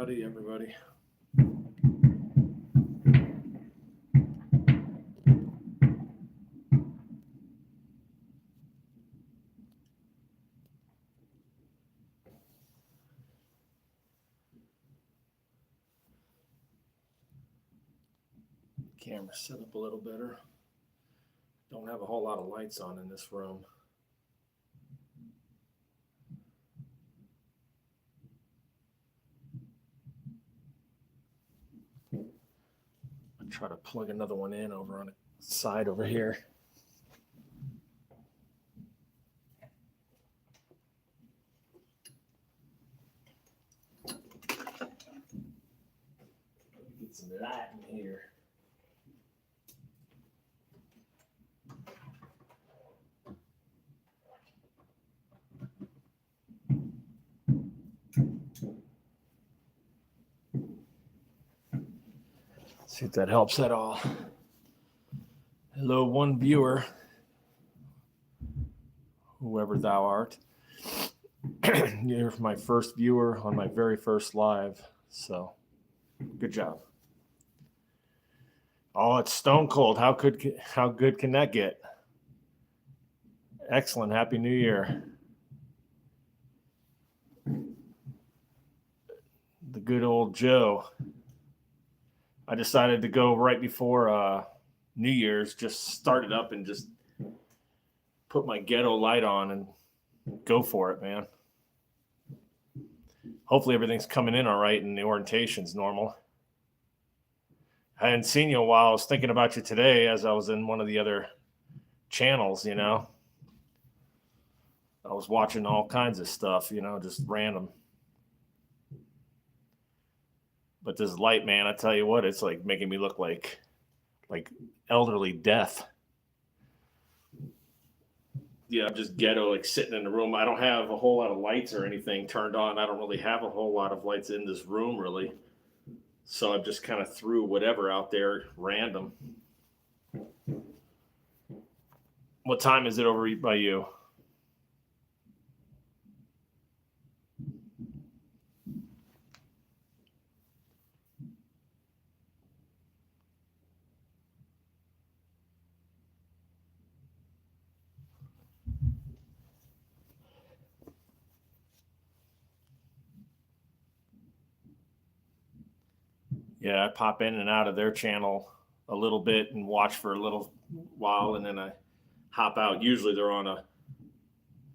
Howdy, everybody. Camera set up a little better. Don't have a whole lot of lights on in this room. I'll try to plug another one in over on the side over here. Get some light in here. See if that helps at all. Hello, one viewer, whoever thou art. You're my first viewer on my very first live, so good job. Oh, it's stone cold. How good can that get? Excellent. Happy New Year. The good old Joe. I decided to go right before New Year's, just start it up and just put my ghetto light on and go for it, man. Hopefully everything's coming in all right and the orientation's normal. I hadn't seen you in a while. I was thinking about you today as I was in one of the other channels, you know. I was watching all kinds of stuff, you know, just random. But this light, man, I tell you what, it's like making me look like elderly death. Yeah, I'm just ghetto, like sitting in the room. I don't have a whole lot of lights or anything turned on. I don't really have a whole lot of lights in this room, really. So I've just kind of threw whatever out there random. What time is it over by you? Yeah, I pop in and out of their channel a little bit and watch for a little while, and then I hop out. Usually they're on a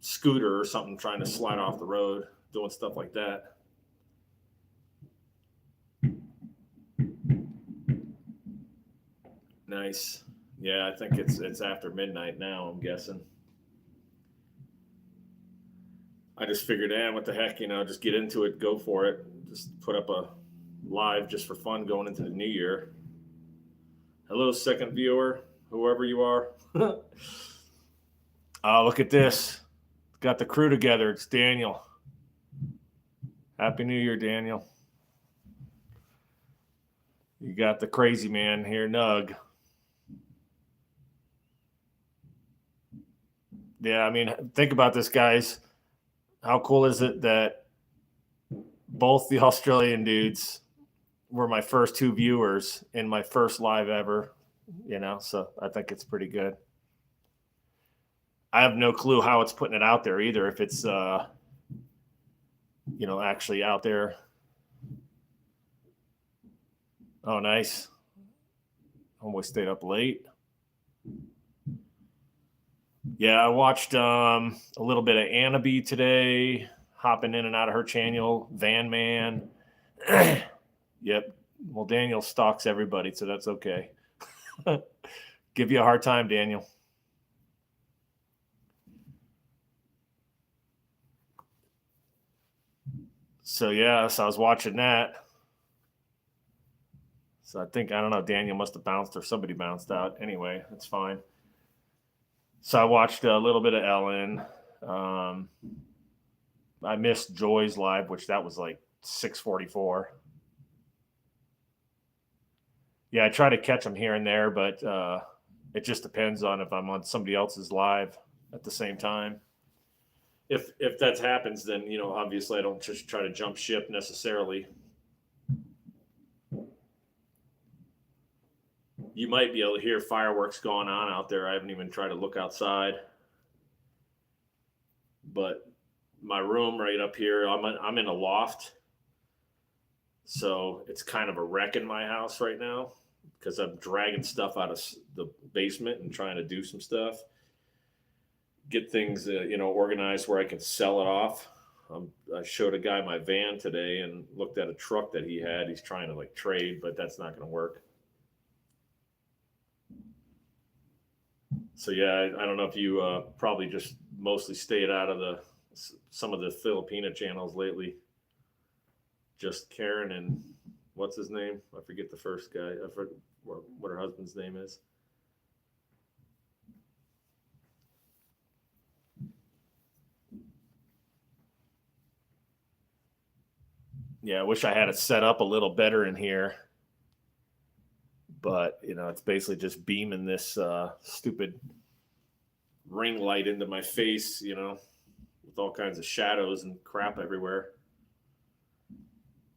scooter or something trying to slide off the road, doing stuff like that. Nice. Yeah, I think it's after midnight now, I'm guessing. I just figured, what the heck, you know, just get into it, go for it. Just put up a live just for fun going into the new year. Hello, second viewer, whoever you are. Oh, look at this. Got the crew together. It's Daniel. Happy New Year, Daniel. You got the crazy man here, Nugg. Yeah, I mean, think about this, guys. How cool is it that both the Australian dudes were my first two viewers in my first live ever, you know, so I think it's pretty good. I have no clue how it's putting it out there either, if it's, you know, actually out there. Oh, nice. Almost stayed up late. Yeah, I watched a little bit of Annabee today, hopping in and out of her channel, Van Man. Yep. Well, Daniel stalks everybody, so that's okay. Give you a hard time, Daniel. So, yeah, so I was watching that. So I don't know, Daniel must have bounced or somebody bounced out. Anyway, that's fine. So I watched a little bit of Ellen. I missed Joy's live, which that was like 6:44. Yeah, I try to catch them here and there, but it just depends on if I'm on somebody else's live at the same time. If that happens, then, you know, obviously I don't just try to jump ship necessarily. You might be able to hear fireworks going on out there. I haven't even tried to look outside, but my room right up here, I'm in a loft, so it's kind of a wreck in my house right now because I'm dragging stuff out of the basement and trying to do some stuff, get things organized where I can sell it off. I showed a guy my van today and looked at a truck that he had. He's trying to like trade, but that's not going to work. So yeah, I don't know if you probably just mostly stayed out of some of the Filipina channels lately. Just Karen and what's his name? I forget the first guy. I forget what her husband's name is. Yeah, I wish I had it set up a little better in here. But, it's basically just beaming this stupid ring light into my face, with all kinds of shadows and crap everywhere.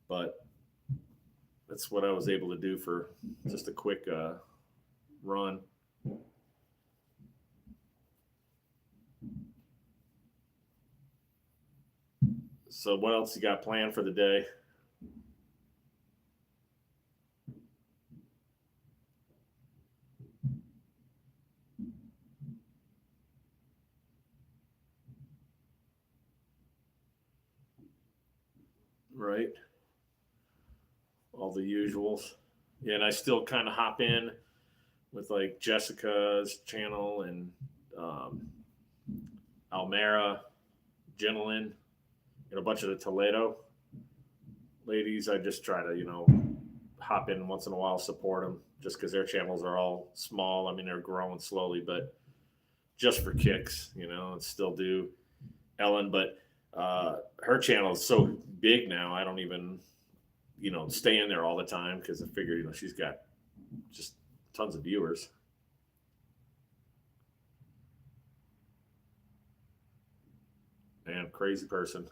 But that's what I was able to do for just a quick run. So what else you got planned for the day? Right. All the usuals. Yeah, and I still kind of hop in with like Jessica's channel and Almera, Gentleman, and a bunch of the Toledo ladies. I just try to, hop in once in a while, support them, just because their channels are all small. I mean, they're growing slowly, but just for kicks, and still do Ellen. But her channel is so big now, I don't even, stay in there all the time because I figure, she's got just tons of viewers. Man, crazy person.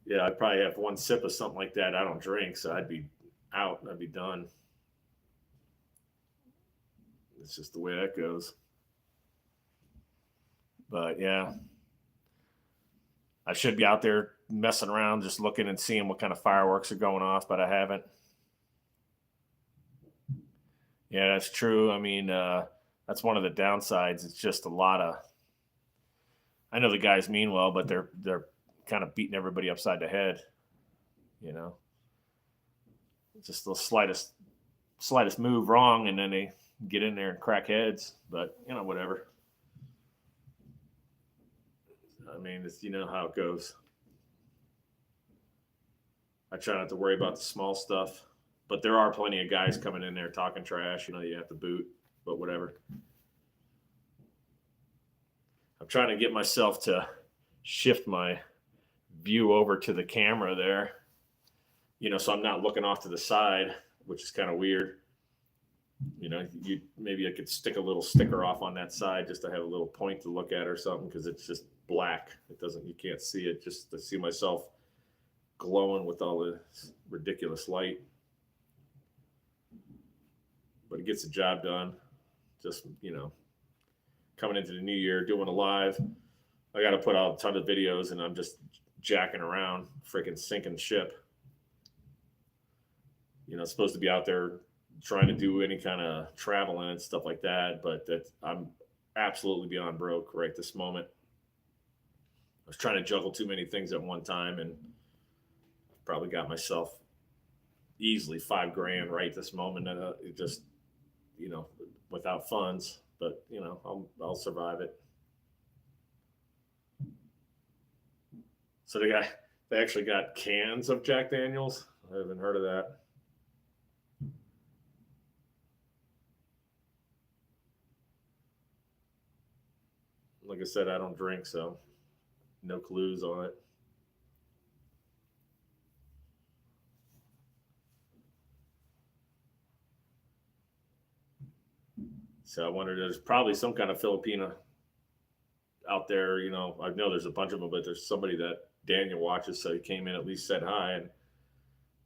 Yeah, I'd probably have one sip of something like that. I don't drink, so I'd be out. I'd be done. It's just the way that goes. But yeah, I should be out there messing around, just looking and seeing what kind of fireworks are going off, but I haven't. Yeah, that's true. I mean, that's one of the downsides. It's just a lot of. I know the guys mean well, but they're kind of beating everybody upside the head. You know, just the slightest move wrong, and then they get in there and crack heads. But whatever. I mean, it's how it goes. I try not to worry about the small stuff, but there are plenty of guys coming in there talking trash. You have to boot, but whatever. I'm trying to get myself to shift my view over to the camera there, so I'm not looking off to the side, which is kind of weird. Maybe I could stick a little sticker off on that side just to have a little point to look at or something, because it's just black. You can't see it. Just to see myself glowing with all this ridiculous light. But it gets the job done. Just, coming into the new year, doing a live. I got to put out a ton of videos, and I'm just jacking around, freaking sinking ship. Supposed to be out there trying to do any kind of traveling and stuff like that, but I'm absolutely beyond broke right this moment. I was trying to juggle too many things at one time, and probably got myself easily $5,000 right this moment. And it just, without funds, but I'll survive it. So they actually got cans of Jack Daniels. I haven't heard of that. Like I said, I don't drink, so no clues on it. So I wonder, there's probably some kind of Filipina out there. I know there's a bunch of them, but there's somebody that Daniel watches, so he came in, at least said hi, and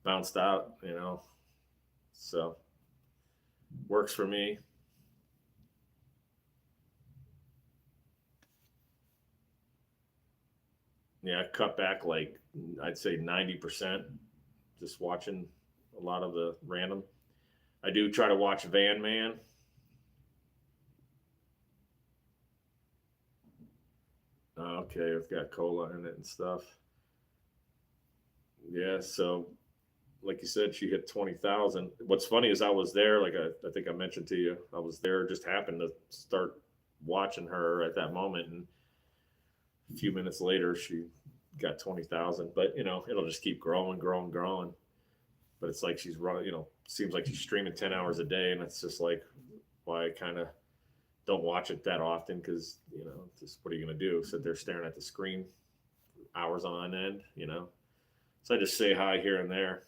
bounced out. So works for me. Yeah, I cut back like I'd say 90%, just watching a lot of the random. I do try to watch Van Man. Okay, it's got cola in it and stuff. Yeah, so like you said, she hit 20,000. What's funny is I was there, like I think I mentioned to you, I was there, just happened to start watching her at that moment, and a few minutes later, she got 20,000. But it'll just keep growing, growing, growing. But it's like she's running, seems like she's streaming 10 hours a day, and it's just like why I kind of don't watch it that often because just what are you gonna do? Sit there staring at the screen hours on end. So I just say hi here and there.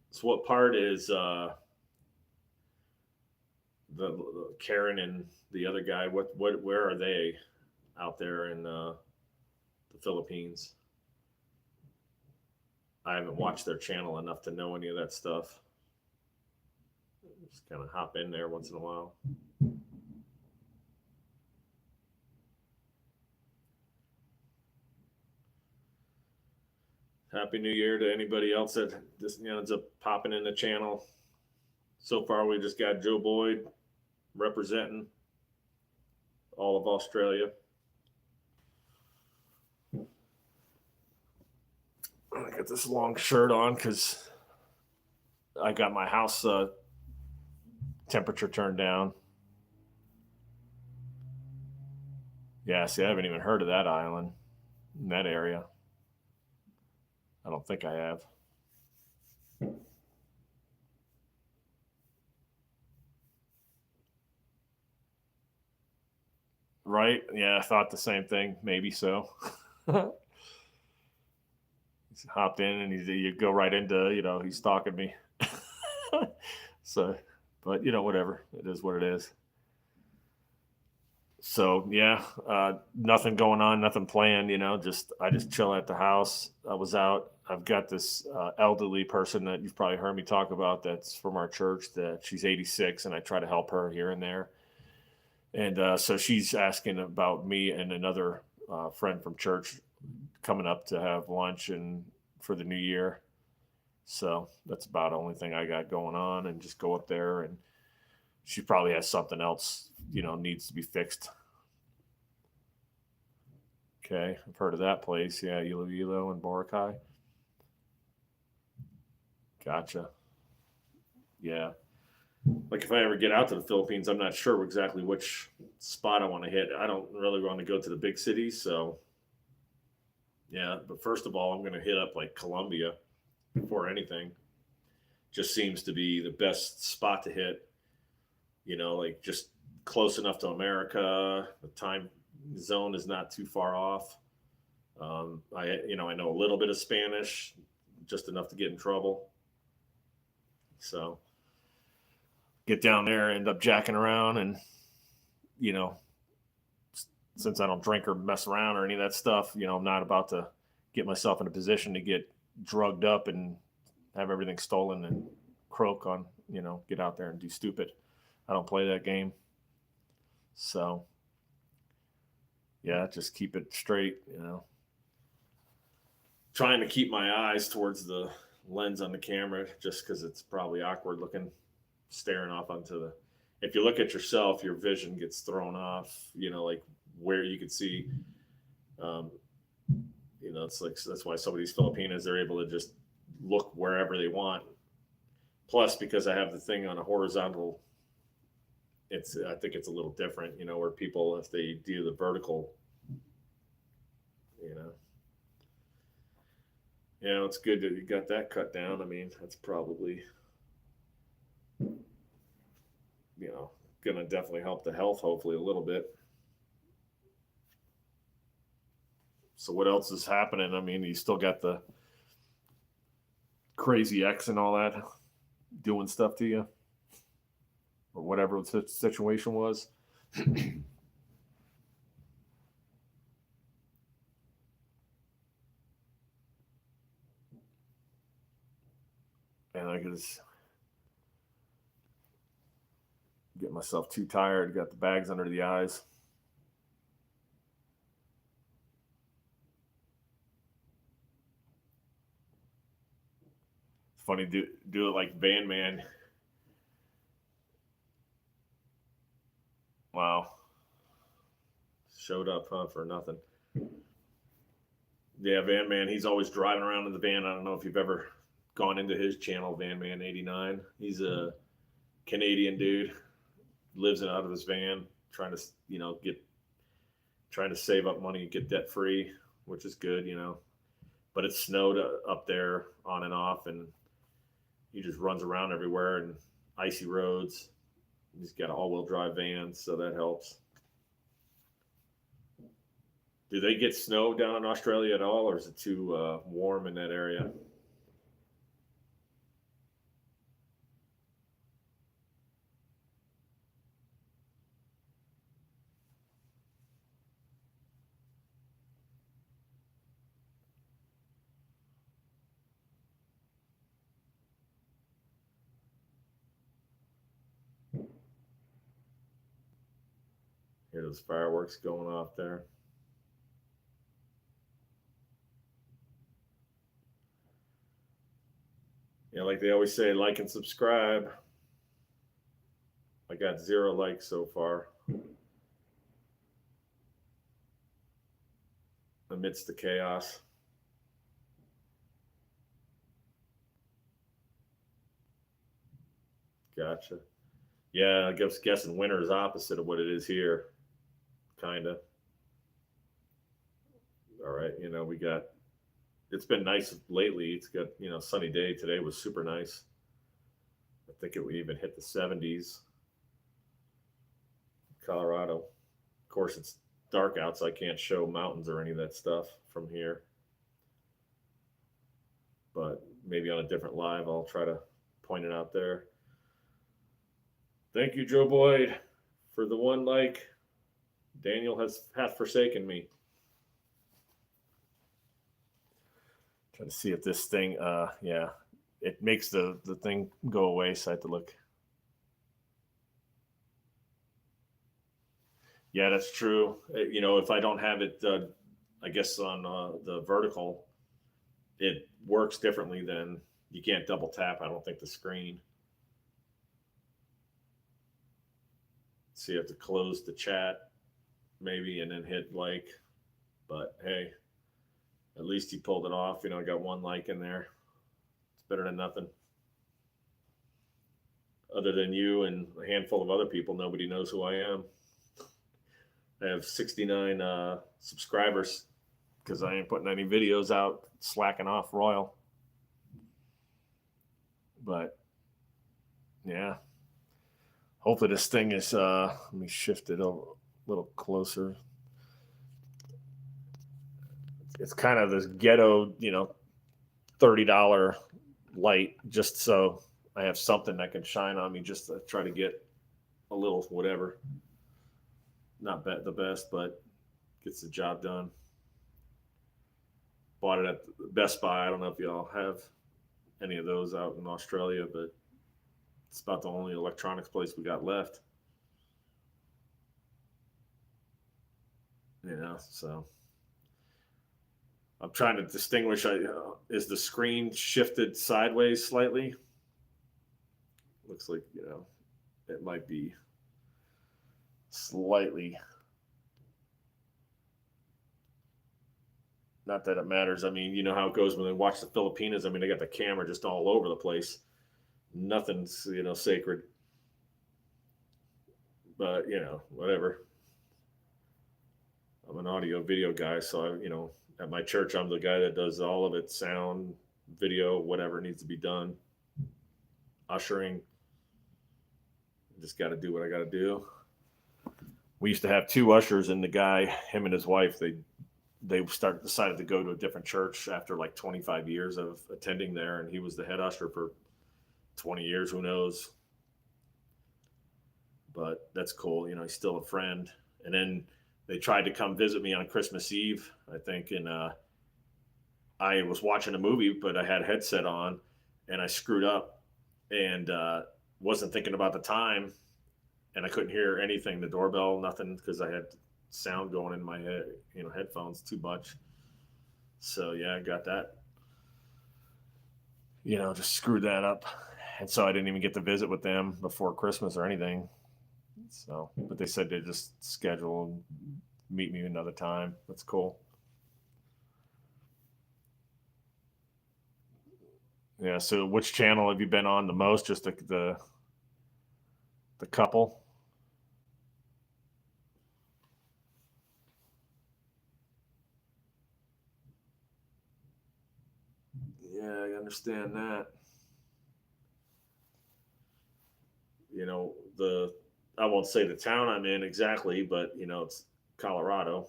So what part is the Karen and the other guy? What where are they out there in the Philippines? I haven't watched their channel enough to know any of that stuff. Just kind of hop in there once in a while. Happy New Year to anybody else that just ends up popping in the channel. So far, we just got Joe Boyd representing all of Australia. I got this long shirt on because I got my house temperature turned down. Yeah, see, I haven't even heard of that island in that area. I don't think I have. Right? Yeah, I thought the same thing. Maybe so. He's hopped in and you go right into, he's stalking me. So, but whatever. It is what it is. So yeah, nothing going on, nothing planned. I just chill at the house. I was out. I've got this elderly person that you've probably heard me talk about. That's from our church. That she's 86, and I try to help her here and there. And so she's asking about me and another friend from church coming up to have lunch and for the new year. So that's about the only thing I got going on, and just go up there, and she probably has something else, needs to be fixed. Okay, I've heard of that place. Yeah, Iloilo and Boracay. Gotcha. Yeah. Like if I ever get out to the Philippines, I'm not sure exactly which spot I want to hit. I don't really want to go to the big cities, so yeah. But first of all, I'm going to hit up like Colombia before anything. Just seems to be the best spot to hit. Like just close enough to America. The time zone is not too far off. I know a little bit of Spanish, just enough to get in trouble. So get down there, end up jacking around, and you know, since I don't drink or mess around or any of that stuff, I'm not about to get myself in a position to get drugged up and have everything stolen and croak on, get out there and do stupid. I don't play that game. So, yeah, just keep it straight, Trying to keep my eyes towards the lens on the camera just because it's probably awkward looking, staring off onto the. If you look at yourself, your vision gets thrown off, like where you could see. It's like that's why some of these Filipinos, they're able to just look wherever they want. Plus, because I have the thing on a horizontal, I think it's a little different, where people, if they do the vertical, it's good that you got that cut down. I mean, that's probably, going to definitely help the health, hopefully, a little bit. So, what else is happening? I mean, you still got the crazy ex and all that doing stuff to you, or whatever the situation was. because get myself too tired. Got the bags under the eyes. It's funny, do it like Van Man. Wow. Showed up, huh, for nothing. Yeah, Van Man, he's always driving around in the van. I don't know if you've ever gone into his channel, Van Man 89. He's a Canadian dude, lives out of his van, trying to, trying to save up money and get debt free, which is good, But it snowed up there on and off, and he just runs around everywhere and icy roads. He's got an all-wheel drive van, so that helps. Do they get snow down in Australia at all, or is it too warm in that area? Hear those fireworks going off there. Yeah, like they always say, like and subscribe. I got 0 likes so far amidst the chaos. Gotcha. Yeah, I guess guessing winter is opposite of what it is here, kind of. All right, we got. It's been nice lately. It's got sunny day. Today was super nice. I think it would even hit the 70s. Colorado. Of course, it's dark out, so I can't show mountains or any of that stuff from here. But maybe on a different live, I'll try to point it out there. Thank you, Joe Boyd, for the 1 like. Daniel hath forsaken me. Trying to see if this thing, yeah, it makes the thing go away, so I have to look. Yeah, that's true. If I don't have it, I guess on the vertical, it works differently than you can't double tap. I don't think the screen. So you have to close the chat maybe and then hit like. But hey, at least he pulled it off. I got 1 like in there. It's better than nothing. Other than you and a handful of other people, nobody knows who I am. I have 69 subscribers because I ain't putting any videos out, slacking off royal. But yeah, hopefully this thing is, let me shift it a little closer. It's kind of this ghetto, $30 light, just so I have something that can shine on me, just to try to get a little whatever. Not the best, but gets the job done. Bought it at Best Buy. I don't know if y'all have any of those out in Australia, but it's about the only electronics place we got left. So I'm trying to distinguish. Is the screen shifted sideways slightly? Looks like, it might be slightly. Not that it matters. I mean, you know how it goes when they watch the Filipinas. I mean, they got the camera just all over the place. Nothing's, sacred. But, whatever. I'm an audio video guy, so at my church, I'm the guy that does all of it: sound, video, whatever needs to be done. Ushering. Just got to do what I got to do. We used to have 2 ushers, and the guy, him and his wife, they decided to go to a different church after like 25 years of attending there, and he was the head usher for 20 years. Who knows? But that's cool. He's still a friend. And then they tried to come visit me on Christmas Eve, I think, and I was watching a movie, but I had a headset on, and I screwed up and wasn't thinking about the time, and I couldn't hear anything, the doorbell, nothing, because I had sound going in my head, headphones too much. So yeah, I got that, just screwed that up. And so I didn't even get to visit with them before Christmas or anything. So, but they said they just schedule and meet me another time. That's cool. Yeah. So, which channel have you been on the most? Just the couple. Yeah, I understand that. The I won't say the town I'm in exactly, but it's Colorado.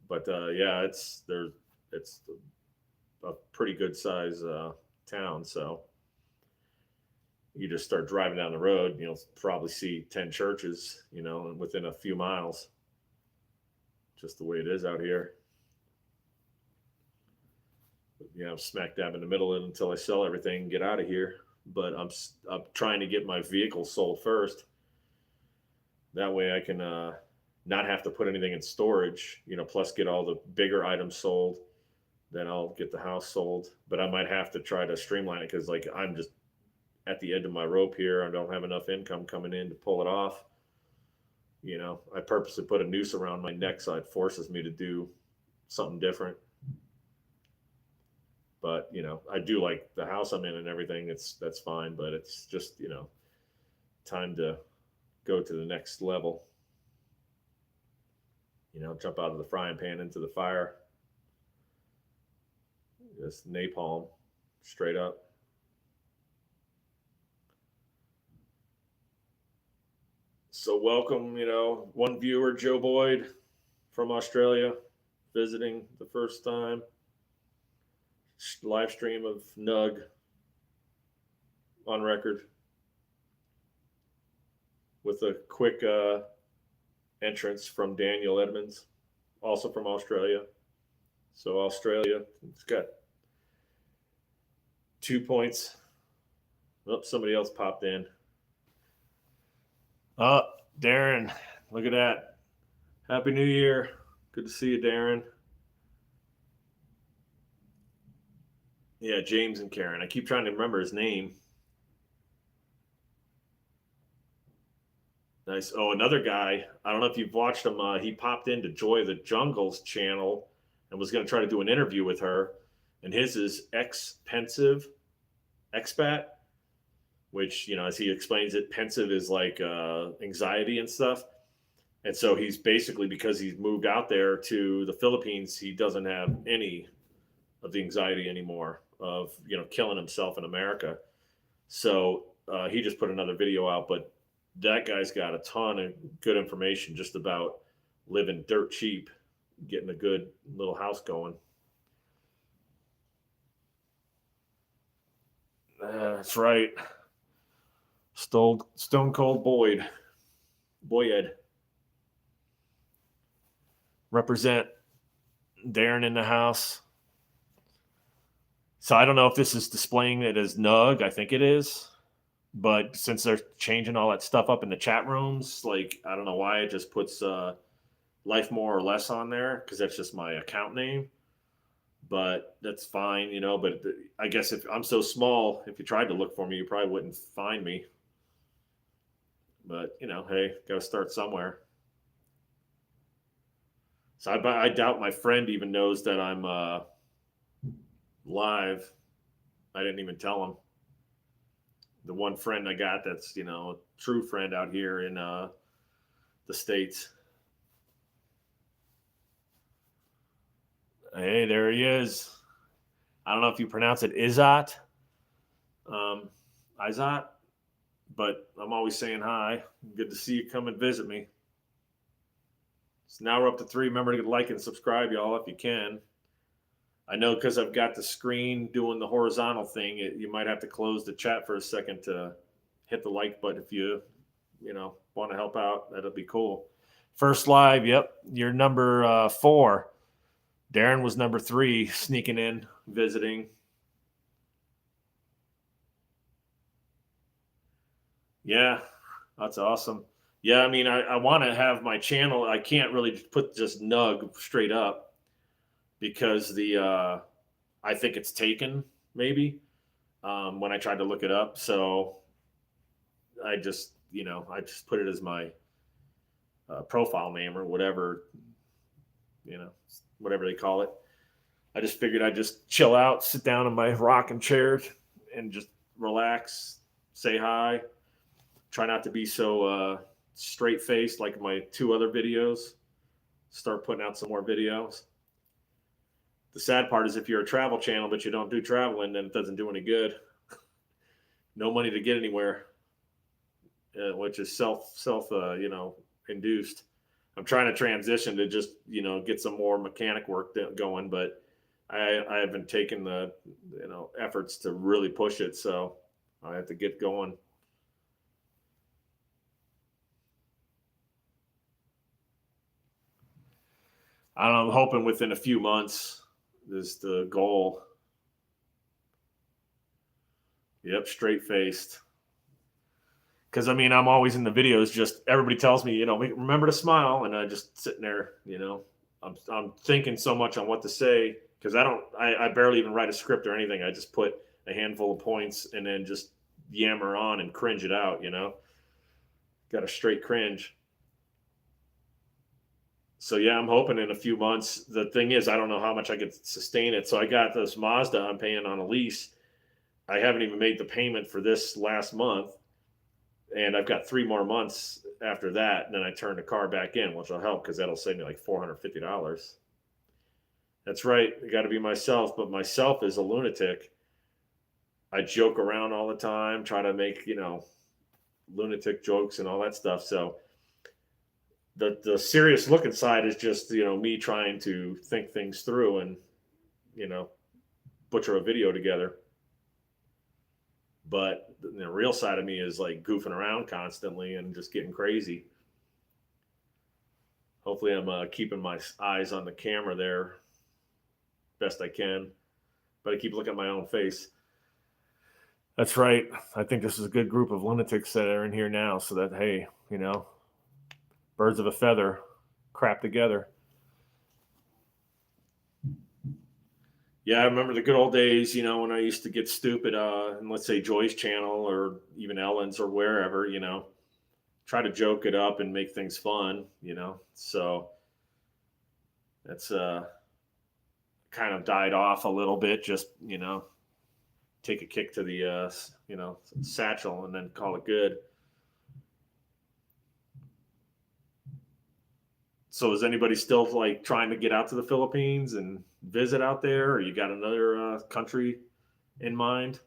But yeah, it's a pretty good size town. So you just start driving down the road, probably see 10 churches, within a few miles. Just the way it is out here. I'm smack dab in the middle of it until I sell everything and get out of here. But I'm trying to get my vehicle sold first. That way I can not have to put anything in storage, plus get all the bigger items sold. Then I'll get the house sold. But I might have to try to streamline it because, like, I'm just at the edge of my rope here. I don't have enough income coming in to pull it off. I purposely put a noose around my neck so it forces me to do something different. But I do like the house I'm in and everything. That's fine, but it's just time to go to the next level. Jump out of the frying pan into the fire. Just napalm, straight up. So welcome, one viewer, Joe Boyd from Australia, visiting the first time. Live stream of Nugg on record with a quick entrance from Daniel Edmonds, also from Australia. So Australia, it's got 2 points. Oh, somebody else popped in. Oh, Darren, look at that. Happy New Year. Good to see you, Darren. Yeah, James and Karen. I keep trying to remember his name. Nice. Oh, another guy. I don't know if you've watched him. He popped into Joy of the Jungle's channel and was going to try to do an interview with her. And his is Pensive expat, which, as he explains it, pensive is like anxiety and stuff. And so he's basically, because he's moved out there to the Philippines, he doesn't have any of the anxiety anymore of, killing himself in America. So he just put another video out, but that guy's got a ton of good information just about living dirt cheap, getting a good little house going. That's right. Stone Cold Boyd. Represent Darren in the house. So I don't know if this is displaying it as Nugg. I think it is. But since they're changing all that stuff up in the chat rooms, like, I don't know why it just puts Life More or Less on there, because that's just my account name. But that's fine, But I guess if I'm so small, if you tried to look for me, you probably wouldn't find me. But, hey, got to start somewhere. So I doubt my friend even knows that I'm live. I didn't even tell him. The one friend I got that's, a true friend out here in the States. Hey, there he is. I don't know if you pronounce it Izat, Izat, but I'm always saying hi. Good to see you come and visit me. So now we're up to 3. Remember to like and subscribe, y'all, if you can. I know because I've got the screen doing the horizontal thing, you might have to close the chat for a second to hit the like button if you want to help out. That'll be cool. First live, yep. You're number 4. Darren was number 3, sneaking in, visiting. Yeah, that's awesome. Yeah, I mean, I want to have my channel. I can't really put just Nug straight up because I think it's taken maybe when I tried to look it up. So I just put it as my profile name or whatever, you know, whatever they call it. I just figured I'd just chill out, sit down in my rocking chair, and just relax, say hi. Try not to be so straight faced like my two other videos. Start putting out some more videos. The sad part is if you're a travel channel but you don't do traveling, then it doesn't do any good. No money to get anywhere, which is induced. I'm trying to transition to just get some more mechanic work going, but I haven't taken the efforts to really push it, so I have to get going. I'm hoping within a few months is the goal. Yep, straight faced. Because I mean, I'm always in the videos. Just everybody tells me, remember to smile, and I just sitting there. I'm thinking so much on what to say because I barely even write a script or anything. I just put a handful of points and then just yammer on and cringe it out. Got a straight cringe. So yeah, I'm hoping in a few months. The thing is, I don't know how much I could sustain it. So I got this Mazda I'm paying on a lease. I haven't even made the payment for this last month, and I've got 3 more months after that. And then I turn the car back in, which will help because that'll save me like $450. That's right. I got to be myself, but myself is a lunatic. I joke around all the time, try to make lunatic jokes and all that stuff. So the serious looking side is just me trying to think things through and you know butcher a video together. But the real side of me is like goofing around constantly and just getting crazy. Hopefully, I'm keeping my eyes on the camera there best I can, but I keep looking at my own face. That's right. I think this is a good group of lunatics that are in here now, so that hey, birds of a feather, crap together. Yeah, I remember the good old days, when I used to get stupid, and let's say Joy's channel or even Ellen's or wherever, try to joke it up and make things fun. So that's kind of died off a little bit. Just take a kick to the satchel and then call it good. So is anybody still like trying to get out to the Philippines and visit out there, or you got another country in mind?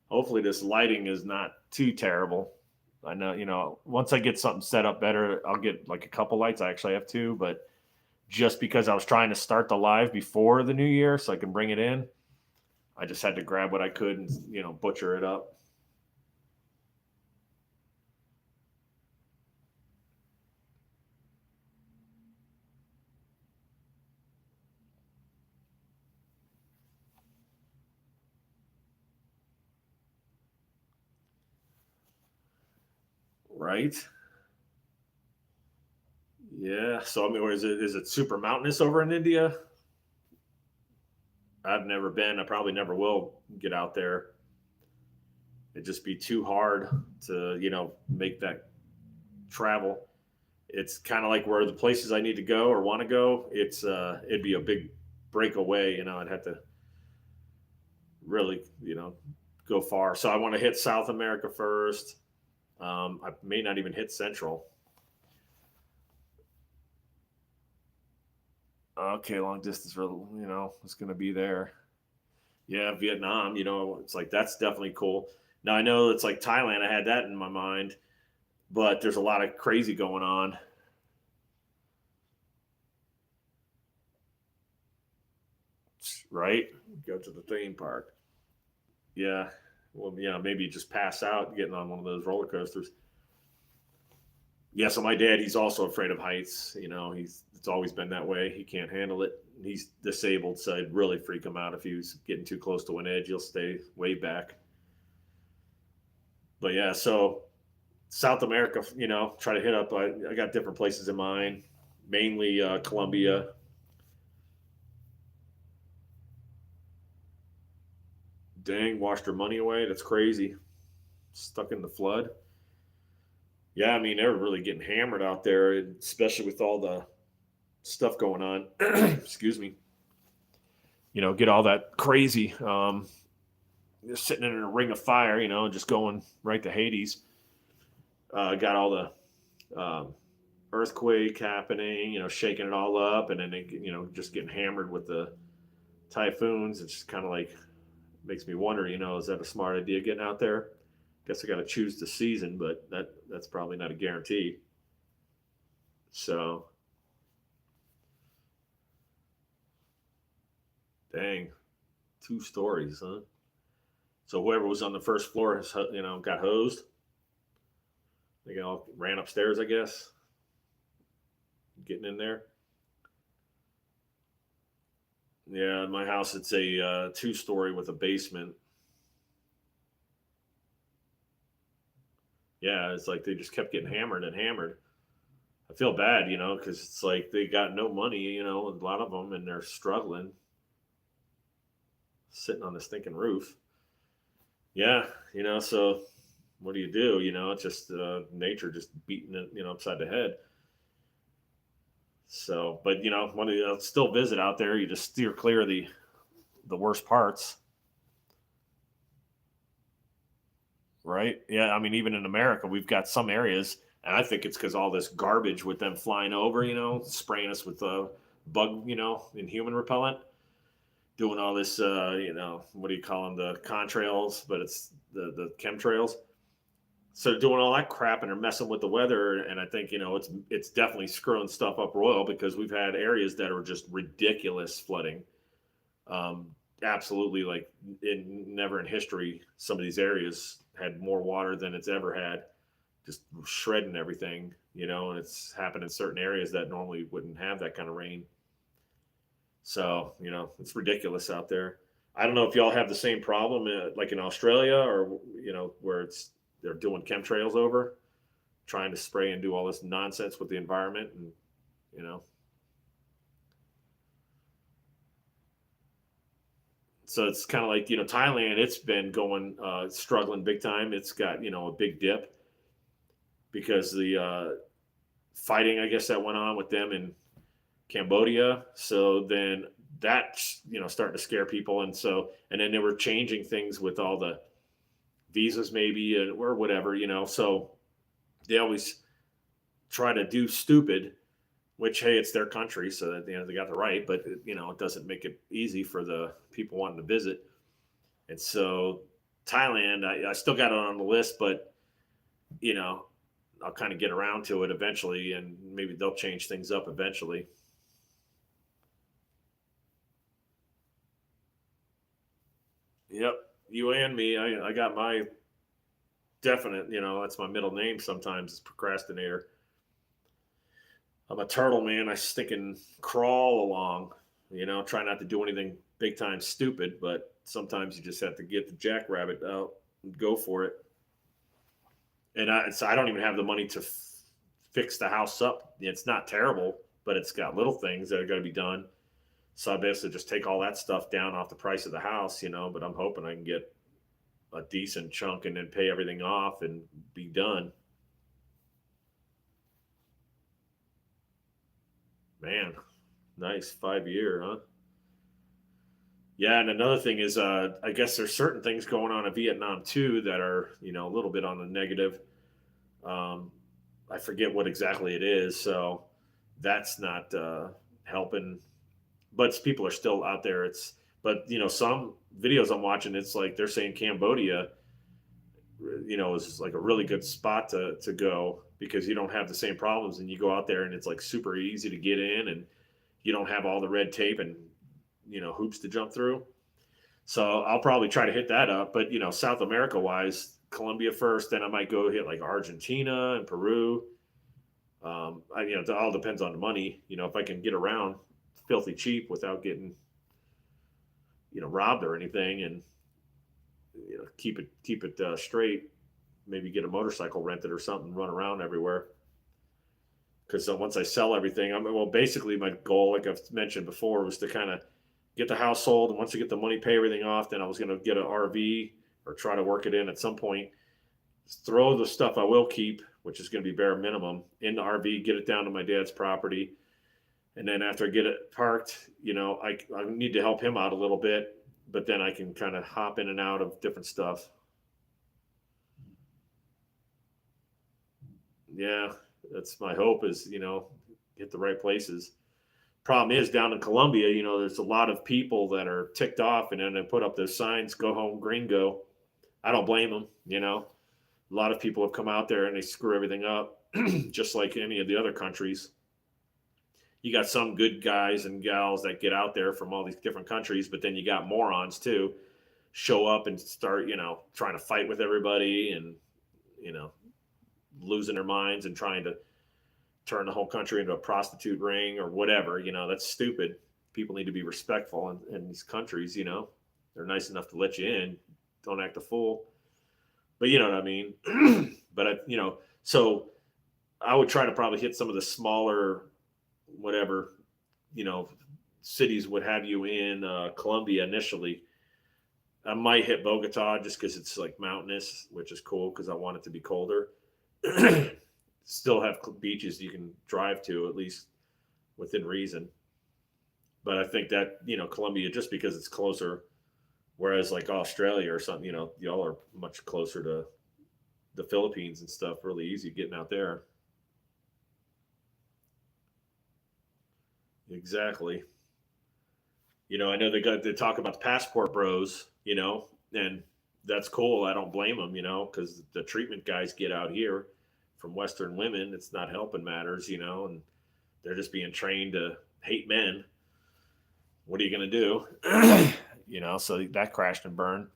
Hopefully this lighting is not too terrible. I know, once I get something set up better, I'll get like a couple lights. I actually have two, but just because I was trying to start the live before the new year so I can bring it in, I just had to grab what I could and, butcher it up. Right? Yeah. So I mean, or is it super mountainous over in India? I've never been. I probably never will get out there. It'd just be too hard to, make that travel. It's kind of like where the places I need to go or want to go. It'd be a big breakaway. I'd have to really, go far. So I want to hit South America first. I may not even hit Central. Okay, long distance, it's going to be there. Yeah, Vietnam, it's like that's definitely cool. Now I know it's like Thailand, I had that in my mind, but there's a lot of crazy going on, right? Go to the theme park. Yeah. Well, maybe you just pass out getting on one of those roller coasters. Yeah, so my dad, he's also afraid of heights. It's always been that way. He can't handle it. He's disabled, so it'd really freak him out if he was getting too close to an edge. He'll stay way back. But yeah, so South America, try to hit up. I got different places in mind, mainly Colombia. Dang, washed their money away. That's crazy. Stuck in the flood. Yeah, I mean, they were really getting hammered out there, especially with all the stuff going on. Excuse me. Get all that crazy. Just sitting in a ring of fire, just going right to Hades. Got all the earthquake happening, shaking it all up, and then they, just getting hammered with the typhoons. It's just kind of like makes me wonder, is that a smart idea getting out there? Guess I got to choose the season, but that's probably not a guarantee. So, dang, 2 stories, huh? So whoever was on the first floor, got hosed. They all ran upstairs, I guess, getting in there. Yeah, in my house, it's a 2-story with a basement. Yeah, it's like they just kept getting hammered and hammered. I feel bad, because it's like they got no money, a lot of them, and they're struggling, sitting on the stinking roof. Yeah, so what do you do? It's just nature just beating it, upside the head. So, but when you still visit out there, you just steer clear of the worst parts, right? Yeah, I mean, even in America, we've got some areas, and I think it's because all this garbage with them flying over, spraying us with bug, and human repellent, doing all this, what do you call them, the contrails, but it's the chemtrails. So doing all that crap and they're messing with the weather, and I think it's definitely screwing stuff up royal because we've had areas that are just ridiculous flooding. Absolutely, like never in history, some of these areas had more water than it's ever had, just shredding everything, and it's happened in certain areas that normally wouldn't have that kind of rain. So it's ridiculous out there. I don't know if y'all have the same problem like in Australia or where they're doing chemtrails over, trying to spray and do all this nonsense with the environment, and you know. So it's kind of like Thailand. It's been going struggling big time. It's got a big dip because the fighting, I guess, that went on with them in Cambodia. So then that's starting to scare people, and then they were changing things with all the visas maybe or whatever. So they always try to do stupid, which hey, it's their country, so that they got the right, but it doesn't make it easy for the people wanting to visit. And so Thailand, I still got it on the list, but I'll kind of get around to it eventually, and maybe they'll change things up eventually. Yep, you and me. I got my definite. That's my middle name. Sometimes it's procrastinator. I'm a turtle, man. I stick and crawl along. Try not to do anything big time stupid, but sometimes you just have to get the jackrabbit out and go for it. And so I don't even have the money to fix the house up. It's not terrible, but it's got little things that are going to be done. So I basically just take all that stuff down off the price of the house, but I'm hoping I can get a decent chunk and then pay everything off and be done. Man, nice 5 year, huh? Yeah, and another thing is, I guess there's certain things going on in Vietnam too that are, a little bit on the negative. Um, I forget what exactly it is, so that's not helping. But people are still out there. But some videos I'm watching, it's like they're saying Cambodia, is like a really good spot to go because you don't have the same problems, and you go out there and it's like super easy to get in, and you don't have all the red tape and hoops to jump through. So I'll probably try to hit that up. But South America wise, Colombia first, then I might go hit like Argentina and Peru. It all depends on the money. If I can get around filthy cheap without getting, robbed or anything, and keep it straight, maybe get a motorcycle rented or something, run around everywhere. Because once I sell everything, basically my goal, like I've mentioned before, was to kind of get the house sold, and once I get the money, pay everything off, then I was going to get an RV or try to work it in at some point. Throw the stuff I will keep, which is going to be bare minimum, in the RV, get it down to my dad's property, and then after I get it parked, I need to help him out a little bit, but then I can kind of hop in and out of different stuff. Yeah, that's my hope is, hit the right places. Problem is down in Colombia, there's a lot of people that are ticked off and then they put up those signs, go home, gringo. I don't blame them. A lot of people have come out there and they screw everything up, just like any of the other countries. You got some good guys and gals that get out there from all these different countries, but then you got morons too, show up and start, trying to fight with everybody and, you know, losing their minds and trying to turn the whole country into a prostitute ring or whatever. That's stupid. People need to be respectful in these countries. They're nice enough to let you in. Don't act a fool. But you know what I mean. So I would try to probably hit some of the smaller, whatever, cities would have you in Colombia initially. I might hit Bogota just because it's like mountainous, which is cool because I want it to be colder. Still have beaches you can drive to, at least within reason. But I think that, Colombia, just because it's closer, whereas like Australia or something, y'all are much closer to the Philippines and stuff, really easy getting out there. Exactly. I know they talk about the passport bros, and that's cool. I don't blame them, because the treatment guys get out here from Western women. It's not helping matters, and they're just being trained to hate men. What are you going to do? So that crashed and burned.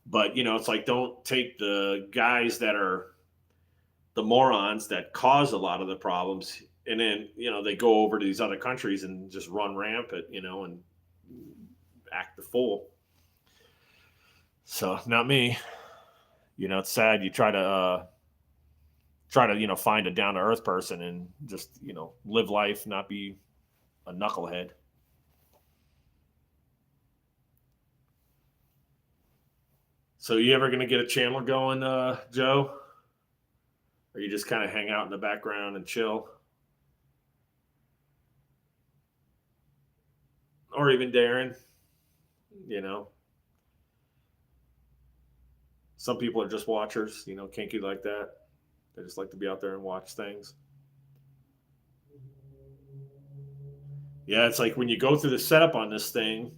But, it's like, don't take the guys that are the morons that cause a lot of the problems. And then, they go over to these other countries and just run rampant, and act the fool. So not me. It's sad. You try to find a down to earth person and just, live life, not be a knucklehead. So you ever going to get a channel going, Joe? Or you just kind of hang out in the background and chill? Or even Darren, some people are just watchers, kinky like that. They just like to be out there and watch things. Yeah, it's like when you go through the setup on this thing,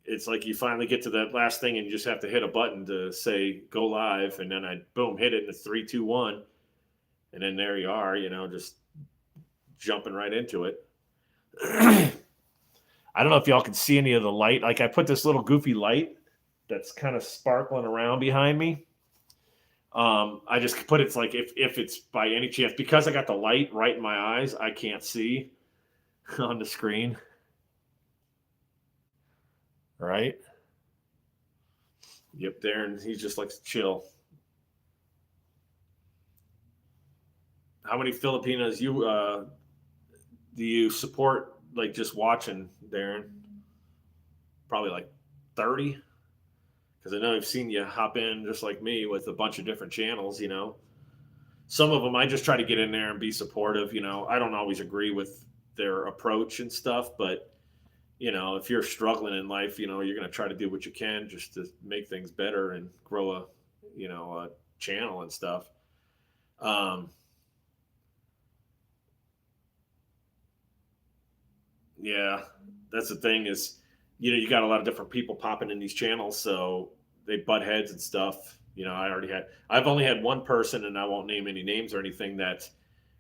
it's like you finally get to that last thing and you just have to hit a button to say go live, and then I boom hit it and it's 3, 2, 1, and then there you are, just jumping right into it. I don't know if y'all can see any of the light. Like I put this little goofy light that's kind of sparkling around behind me. I just put it's like if it's by any chance, because I got the light right in my eyes, I can't see on the screen. Right? Yep, Darren, he just likes to chill. How many Filipinos do you support, like just watching, Darren? Probably like 30. Because I know I've seen you hop in just like me with a bunch of different channels, Some of them I just try to get in there and be supportive, I don't always agree with their approach and stuff, but if you're struggling in life, you're going to try to do what you can just to make things better and grow a channel and stuff. Yeah, that's the thing is, you got a lot of different people popping in these channels, so they butt heads and stuff. I've only had one person, and I won't name any names or anything, that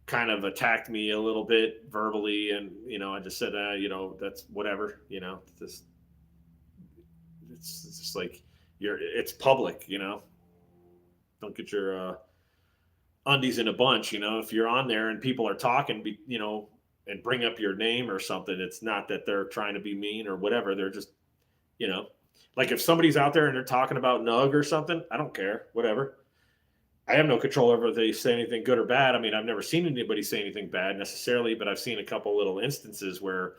kind of attacked me a little bit verbally, and I just said, that's whatever, it's just like it's public, don't get your undies in a bunch. If you're on there and people are talking, and bring up your name or something, it's not that they're trying to be mean or whatever. They're just, you know, like if somebody's out there and they're talking about Nugg or something, I don't care, whatever. I have no control over if they say anything good or bad. I mean, I've never seen anybody say anything bad necessarily, but I've seen a couple little instances where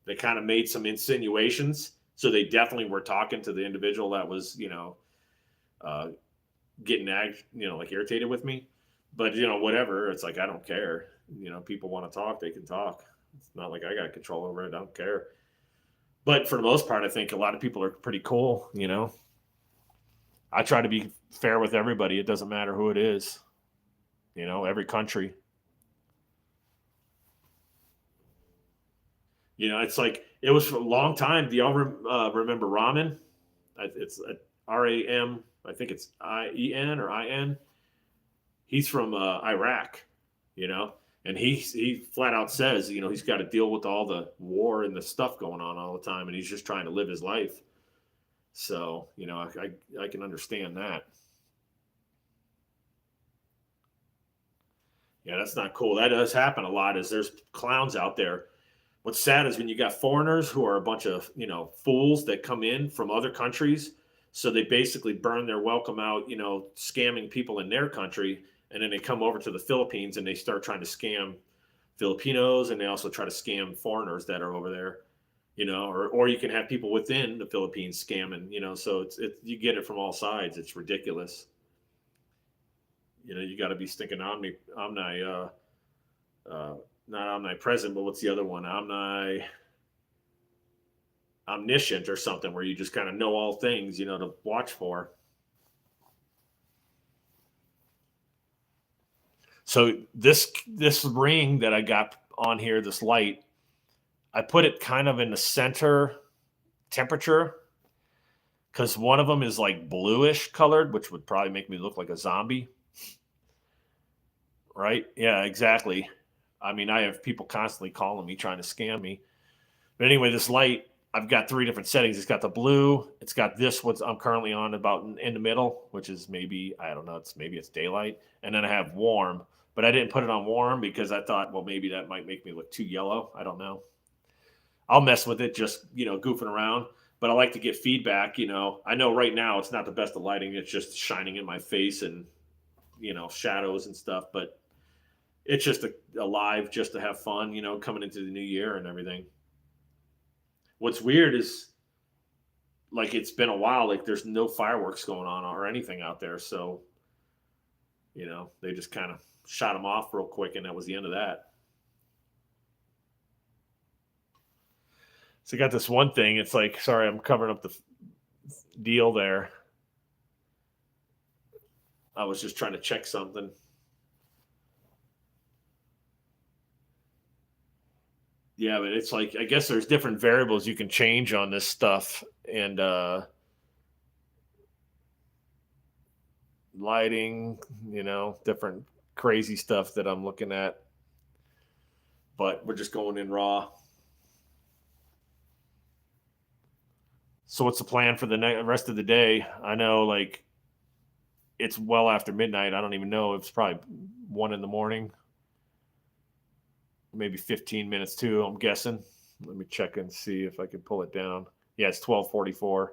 they kind of made some insinuations. So they definitely were talking to the individual that was, uh, getting like irritated with me. But whatever. It's like I don't care. People want to talk, they can talk. It's not like I got control over it. I don't care. But for the most part, I think a lot of people are pretty cool. I try to be fair with everybody. It doesn't matter who it is. Every country. It's like it was for a long time. Do y'all remember ramen? It's RAM. I think it's IEN or IN. He's from Iraq, you know, and he flat out says, he's got to deal with all the war and the stuff going on all the time, and he's just trying to live his life. So, I can understand that. Yeah, that's not cool. That does happen a lot. Is there's clowns out there. What's sad is when you got foreigners who are a bunch of fools that come in from other countries, so they basically burn their welcome out, scamming people in their country, and then they come over to the Philippines and they start trying to scam Filipinos, and they also try to scam foreigners that are over there, or you can have people within the Philippines scamming, so it's you get it from all sides. It's ridiculous. You got to be stinking not omnipresent, but what's the other one? Omniscient or something, where you just kind of know all things, to watch for. So this ring that I got on here, this light, I put it kind of in the center temperature because one of them is like bluish colored, which would probably make me look like a zombie. Right? Yeah, exactly. I mean, I have people constantly calling me trying to scam me. But anyway, this light, I've got 3 different settings. It's got the blue. It's got this, what I'm currently on about in the middle, which is maybe, I don't know, maybe it's daylight. And then I have warm, but I didn't put it on warm because I thought, well, maybe that might make me look too yellow. I don't know. I'll mess with it, just, goofing around. But I like to get feedback. I know right now it's not the best of lighting. It's just shining in my face and, shadows and stuff. But it's just a live just to have fun, coming into the new year and everything. What's weird is like it's been a while, like there's no fireworks going on or anything out there. So, they just kind of shot them off real quick, and that was the end of that. So I got this one thing. It's like, sorry, I'm covering up the deal there. I was just trying to check something. Yeah, but it's like I guess there's different variables you can change on this stuff, and lighting, different crazy stuff that I'm looking at. But we're just going in raw. So what's the plan for the rest of the day? I know, like, it's well after midnight. I don't even know. It's probably 1 in the morning, maybe 15 minutes too, I'm guessing. Let me check and see if I can pull it down. Yeah, it's 12:44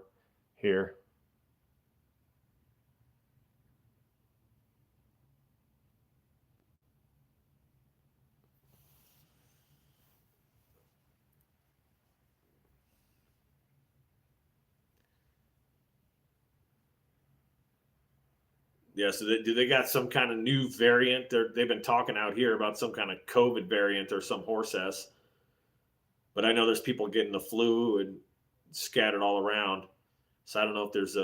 here. Yeah, so do they got some kind of new variant? They've been talking out here about some kind of COVID variant or some horse s. But I know there's people getting the flu and scattered all around. So I don't know if there's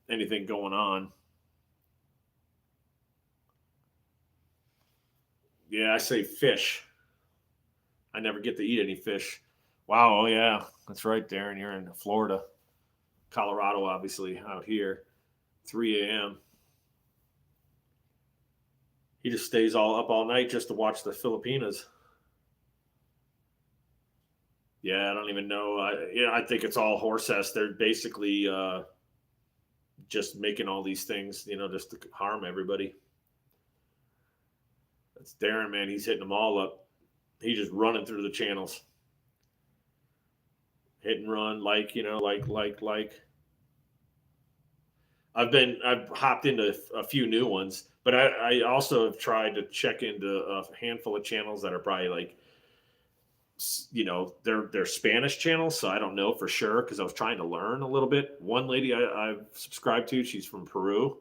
anything going on. Yeah, I say fish. I never get to eat any fish. Wow, oh yeah, that's right, Darren. You're in Florida, Colorado, obviously out here. 3 a.m. He just stays all up all night just to watch the Filipinas. Yeah, I don't even know. I think it's all horse s. They're basically just making all these things, just to harm everybody. It's Darren, man. He's hitting them all up. He's just running through the channels, hit and run, like. I've hopped into a few new ones, but I also have tried to check into a handful of channels that are probably like, they're Spanish channels, so I don't know for sure because I was trying to learn a little bit. One lady I've subscribed to, she's from Peru,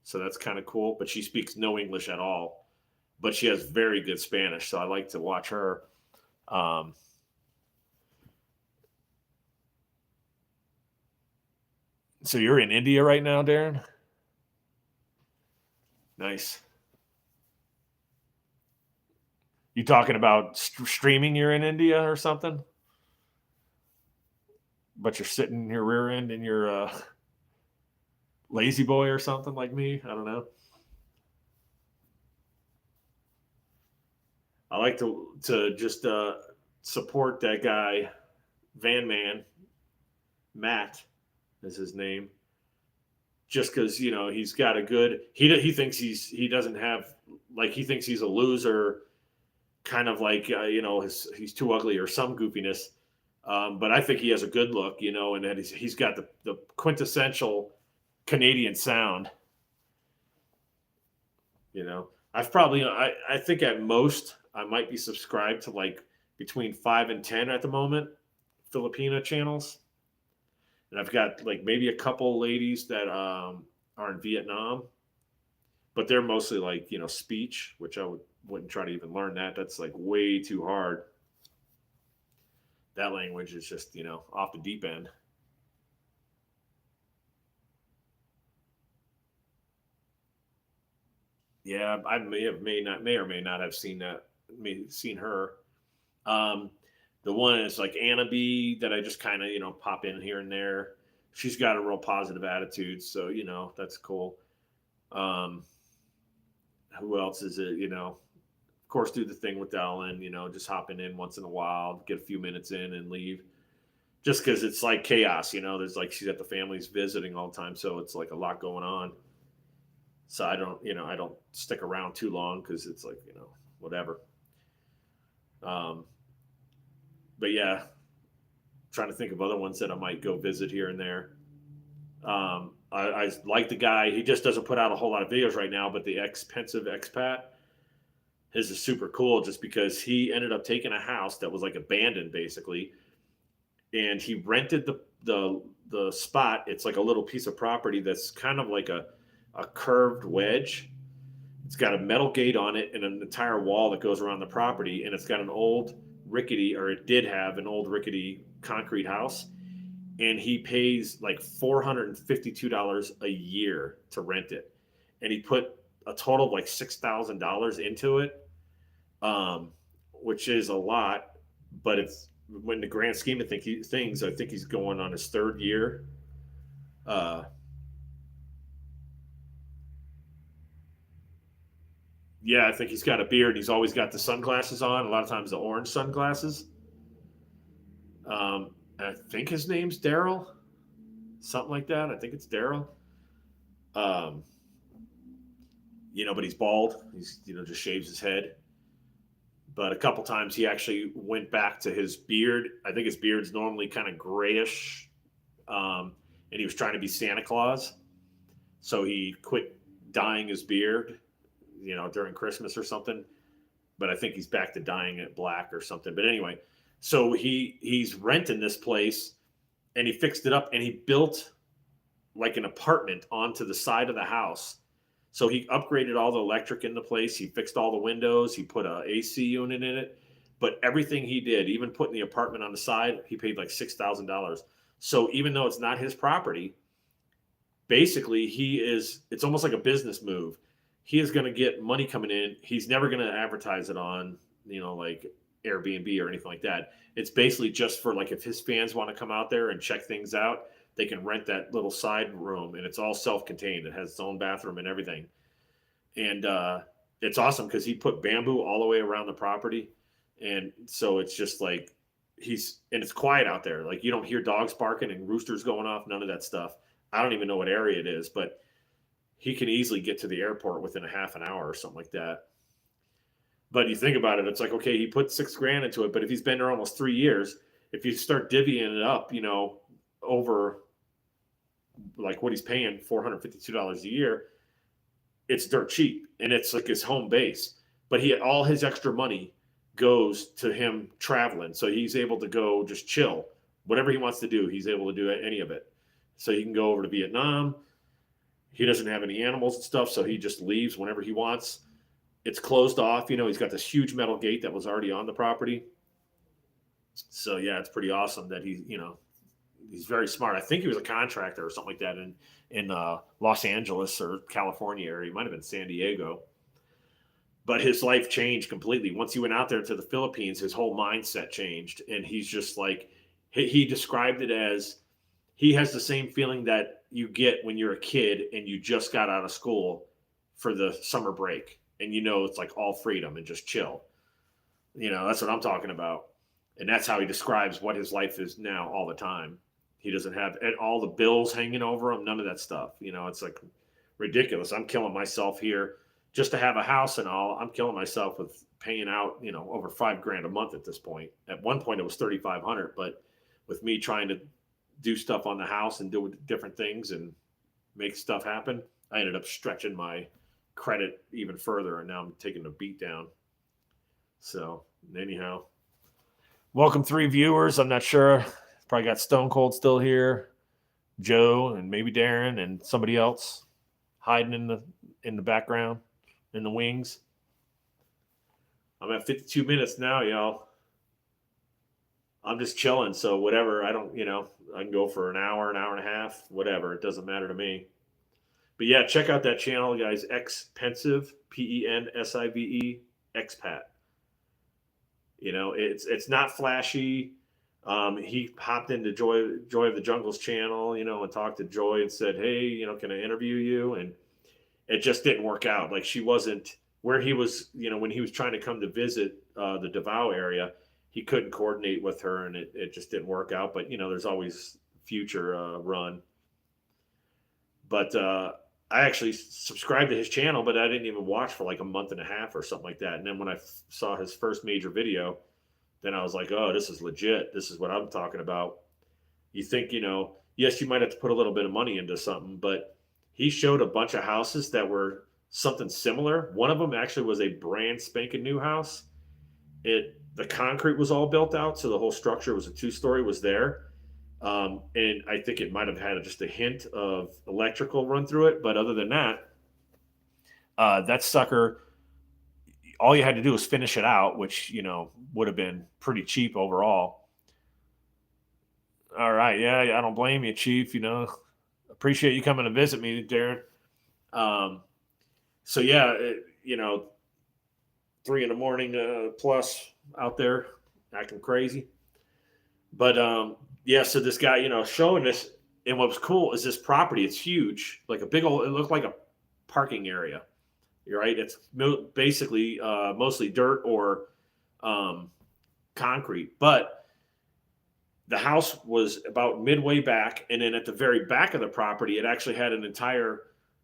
so that's kind of cool, but she speaks no English at all, but she has very good Spanish, so I like to watch her. Um, so you're in India right now, Darren? Nice. You talking about streaming? You're in India or something, but you're sitting in your rear end in your lazy boy or something like me. I don't know. I like to just support that guy, Van Man. Matt is his name. Just because he's got a good. He thinks he doesn't have, like, he thinks he's a loser, kind of like he's too ugly or some goofiness. But I think he has a good look, and that he's got the quintessential Canadian sound. I've probably I think at most I might be subscribed to like between 5 and 10 at the moment Filipino channels, and I've got like maybe a couple ladies that are in Vietnam, but they're mostly like speech, which I wouldn't try to even learn that. That's like way too hard. That language is just off the deep end. Yeah, I may or may not have seen that, seen her. Um, the one is like Anna B that I just kind of pop in here and there. She's got a real positive attitude, so that's cool. Um, who else is it? Of course, do the thing with Ellen. Just hopping in once in a while, get a few minutes in and leave. Just because it's like chaos. There's like she's at the family's visiting all the time, so it's like a lot going on. So I don't stick around too long because it's like whatever. Um, but yeah, trying to think of other ones that I might go visit here and there. I like the guy. He just doesn't put out a whole lot of videos right now, but the pensive expat, his is super cool just because he ended up taking a house that was like abandoned basically, and he rented the spot. It's like a little piece of property that's kind of like a curved wedge. It's got a metal gate on it and an entire wall that goes around the property, and it's got an old rickety, or it did have an old rickety concrete house, and he pays like $452 a year to rent it, and he put a total of like $6,000 into it, um, which is a lot, but it's when the grand scheme of things, I think he's going on his third year. Uh, yeah, I think he's got a beard. He's always got the sunglasses on. A lot of times the orange sunglasses. I think his name's Daryl, something like that. I think it's Daryl. Um, but he's bald. He's just shaves his head. But a couple times he actually went back to his beard. I think his beard's normally kind of grayish, and he was trying to be Santa Claus, so he quit dyeing his beard, during Christmas or something. But I think he's back to dyeing it black or something. But anyway, so he's renting this place, and he fixed it up, and he built like an apartment onto the side of the house. So he upgraded all the electric in the place. He fixed all the windows. He put a AC unit in it. But everything he did, even putting the apartment on the side, he paid like $6,000. So even though it's not his property, basically it's almost like a business move. He is going to get money coming in. He's never going to advertise it on, like Airbnb or anything like that. It's basically just for like if his fans want to come out there and check things out, they can rent that little side room, and it's all self-contained. It has its own bathroom and everything. And it's awesome because he put bamboo all the way around the property. And so it's just like and it's quiet out there. Like you don't hear dogs barking and roosters going off, none of that stuff. I don't even know what area it is, but he can easily get to the airport within a half an hour or something like that. But you think about it, it's like, okay, he put $6,000 into it, but if he's been there almost 3 years, if you start divvying it up, over like what he's paying, $452 a year, it's dirt cheap, and it's like his home base. But all his extra money goes to him traveling, so he's able to go just chill, whatever he wants to do. He's able to do any of it. So he can go over to Vietnam. He doesn't have any animals and stuff, so he just leaves whenever he wants. It's closed off. He's got this huge metal gate that was already on the property. So yeah, it's pretty awesome that he's very smart. I think he was a contractor or something like that in Los Angeles or California area. He might have been San Diego. But his life changed completely. Once he went out there to the Philippines, his whole mindset changed. And he's just like, he described it as, he has the same feeling that you get when you're a kid and you just got out of school for the summer break. And it's like all freedom and just chill. That's what I'm talking about. And that's how he describes what his life is now all the time. He doesn't have all the bills hanging over him, none of that stuff. It's like ridiculous. I'm killing myself here just to have a house and all. I'm killing myself with paying out, over $5,000 a month at this point. At one point it was $3,500, but with me trying to do stuff on the house and do different things and make stuff happen, I ended up stretching my credit even further, and now I'm taking a beat down. So anyhow, welcome 3 viewers. I'm not sure. Probably got Stone Cold still here, Joe, and maybe Darren, and somebody else hiding in the background, in the wings. I'm at 52 minutes now, y'all. I'm just chilling, so whatever. I can go for an hour and a half, whatever. It doesn't matter to me. But yeah, check out that channel, guys. Pensive, Pensive, expat. It's not flashy. He hopped into Joy of the Jungle's channel, and talked to Joy and said, hey, can I interview you? And it just didn't work out. Like, she wasn't where he was, when he was trying to come to visit the Davao area, he couldn't coordinate with her, and it just didn't work out. But, there's always future run. But I actually subscribed to his channel, but I didn't even watch for like a month and a half or something like that. And then when I saw his first major video, then I was like, oh, this is legit. This is what I'm talking about. You think, yes, you might have to put a little bit of money into something, but he showed a bunch of houses that were something similar. One of them actually was a brand spanking new house. The concrete was all built out, so the whole structure was a 2-story, was there. And I think it might have had just a hint of electrical run through it. But other than that, that sucker, all you had to do was finish it out, which, would have been pretty cheap overall. All right. Yeah, I don't blame you, Chief. Appreciate you coming to visit me, Darren. So, yeah, 3 a.m. plus out there acting crazy. But, yeah, so this guy, showing this, and what was cool is this property. It's huge, like a big old, it looked like a parking area. You're right. It's basically mostly dirt or concrete, but the house was about midway back. And then at the very back of the property, it actually had an entire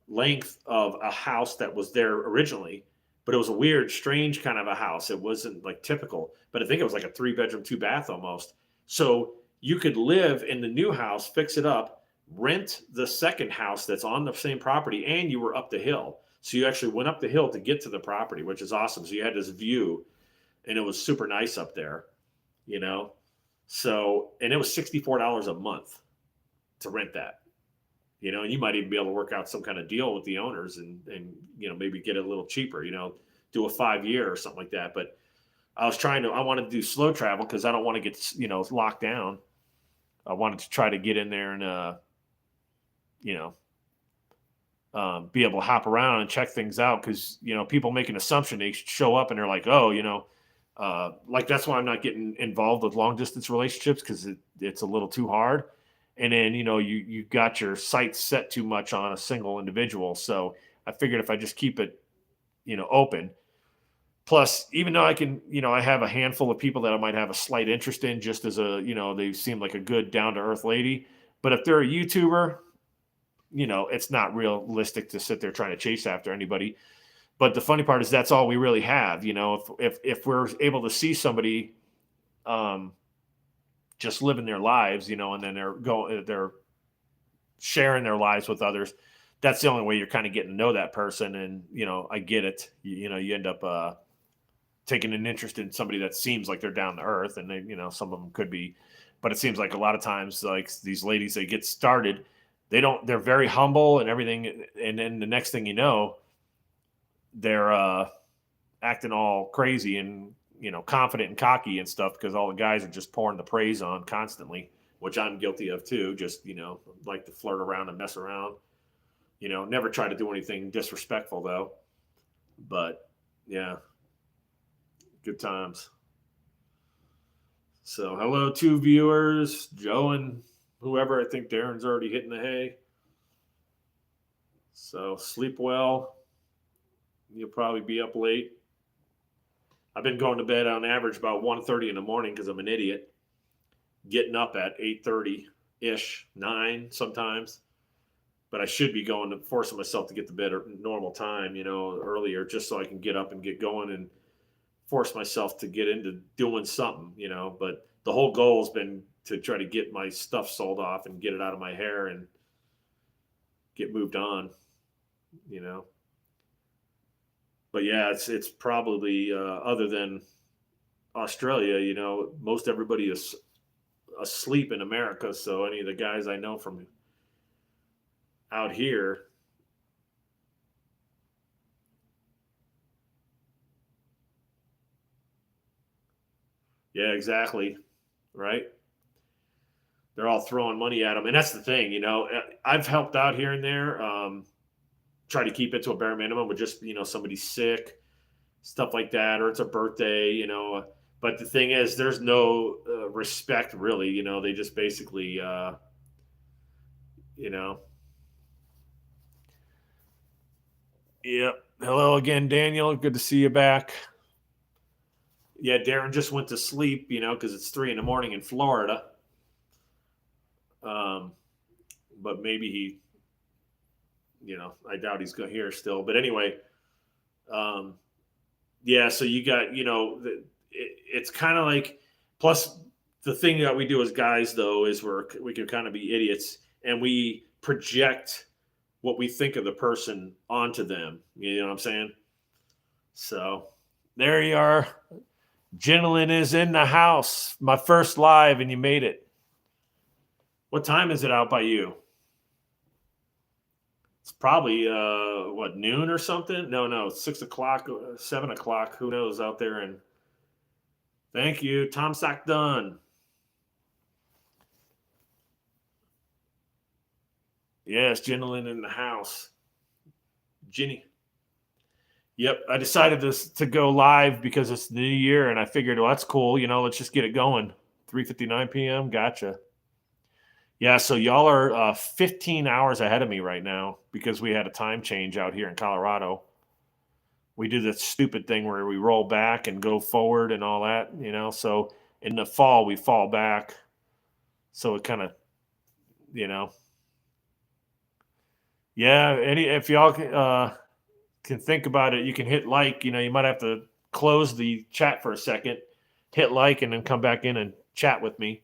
length of a house that was there originally, but it was a weird, strange kind of a house. It wasn't like typical, but I think it was like a 3-bedroom, 2-bath almost. So you could live in the new house, fix it up, rent the second house that's on the same property, and you were up the hill. So you actually went up the hill to get to the property, which is awesome. So you had this view, and it was super nice up there, So, and it was $64 a month to rent that, and you might even be able to work out some kind of deal with the owners and maybe get it a little cheaper, do a 5-year or something like that. But I wanted to do slow travel because I don't want to get, locked down. I wanted to try to get in there and, be able to hop around and check things out. Cause people make an assumption they show up and they're like, oh, like that's why I'm not getting involved with long distance relationships. Cause it's a little too hard. And then, you got your sights set too much on a single individual. So I figured if I just keep it, open. Plus, even though I can, I have a handful of people that I might have a slight interest in just as they seem like a good down to earth lady. But if they're a YouTuber, it's not realistic to sit there trying to chase after anybody. But the funny part is that's all we really have. If we're able to see somebody um, just living their lives, and then they're sharing their lives with others. That's the only way you're kind of getting to know that person. And I get it. You end up taking an interest in somebody that seems like they're down to earth, and they, some of them could be, but it seems like a lot of times, like these ladies, they get started, they're very humble and everything, and then the next thing you know, they're acting all crazy and confident and cocky and stuff because all the guys are just pouring the praise on constantly, which I'm guilty of too. Just like to flirt around and mess around. Never try to do anything disrespectful though. But yeah, good times. So hello, two viewers, Joe and whoever. I think Darren's already hitting the hay. So sleep well. You'll probably be up late. I've been going to bed on average about 1:30 in the morning because I'm an idiot. Getting up at 8:30-ish, 9 sometimes. But I should be going to forcing myself to get to bed at normal time, earlier, just so I can get up and get going and force myself to get into doing something, But the whole goal has been to try to get my stuff sold off and get it out of my hair and get moved on, But yeah, it's probably other than Australia, most everybody is asleep in America. So any of the guys I know from out here, yeah, exactly, right? They're all throwing money at them, and that's the thing. I've helped out here and there, try to keep it to a bare minimum with just somebody's sick, stuff like that, or it's a birthday. But the thing is, there's no respect really. They just basically, you know. Yep. Hello again, Daniel. Good to see you back. Yeah, Darren just went to sleep, because it's 3 a.m. in Florida. But maybe I doubt he's here still. But anyway, yeah. So you got, it's kind of like. Plus, the thing that we do as guys, though, is we can kind of be idiots and we project what we think of the person onto them. You know what I'm saying? So there you are. Gentleman is in the house. My first live, and you made it. What time is it out by you? It's probably noon or something? No, 6 o'clock, 7 o'clock. Who knows out there? And thank you, Tom Sack Dunn. Yes, gentleman in the house. Ginny. Yep, I decided to go live because it's the new year, and I figured, well, that's cool. Let's just get it going. 3:59 p.m. Gotcha. Yeah, so y'all are 15 hours ahead of me right now because we had a time change out here in Colorado. We do this stupid thing where we roll back and go forward and all that, So in the fall, we fall back. So it kind of, Yeah, if y'all can think about it, you can hit like. You might have to close the chat for a second, hit like, and then come back in and chat with me.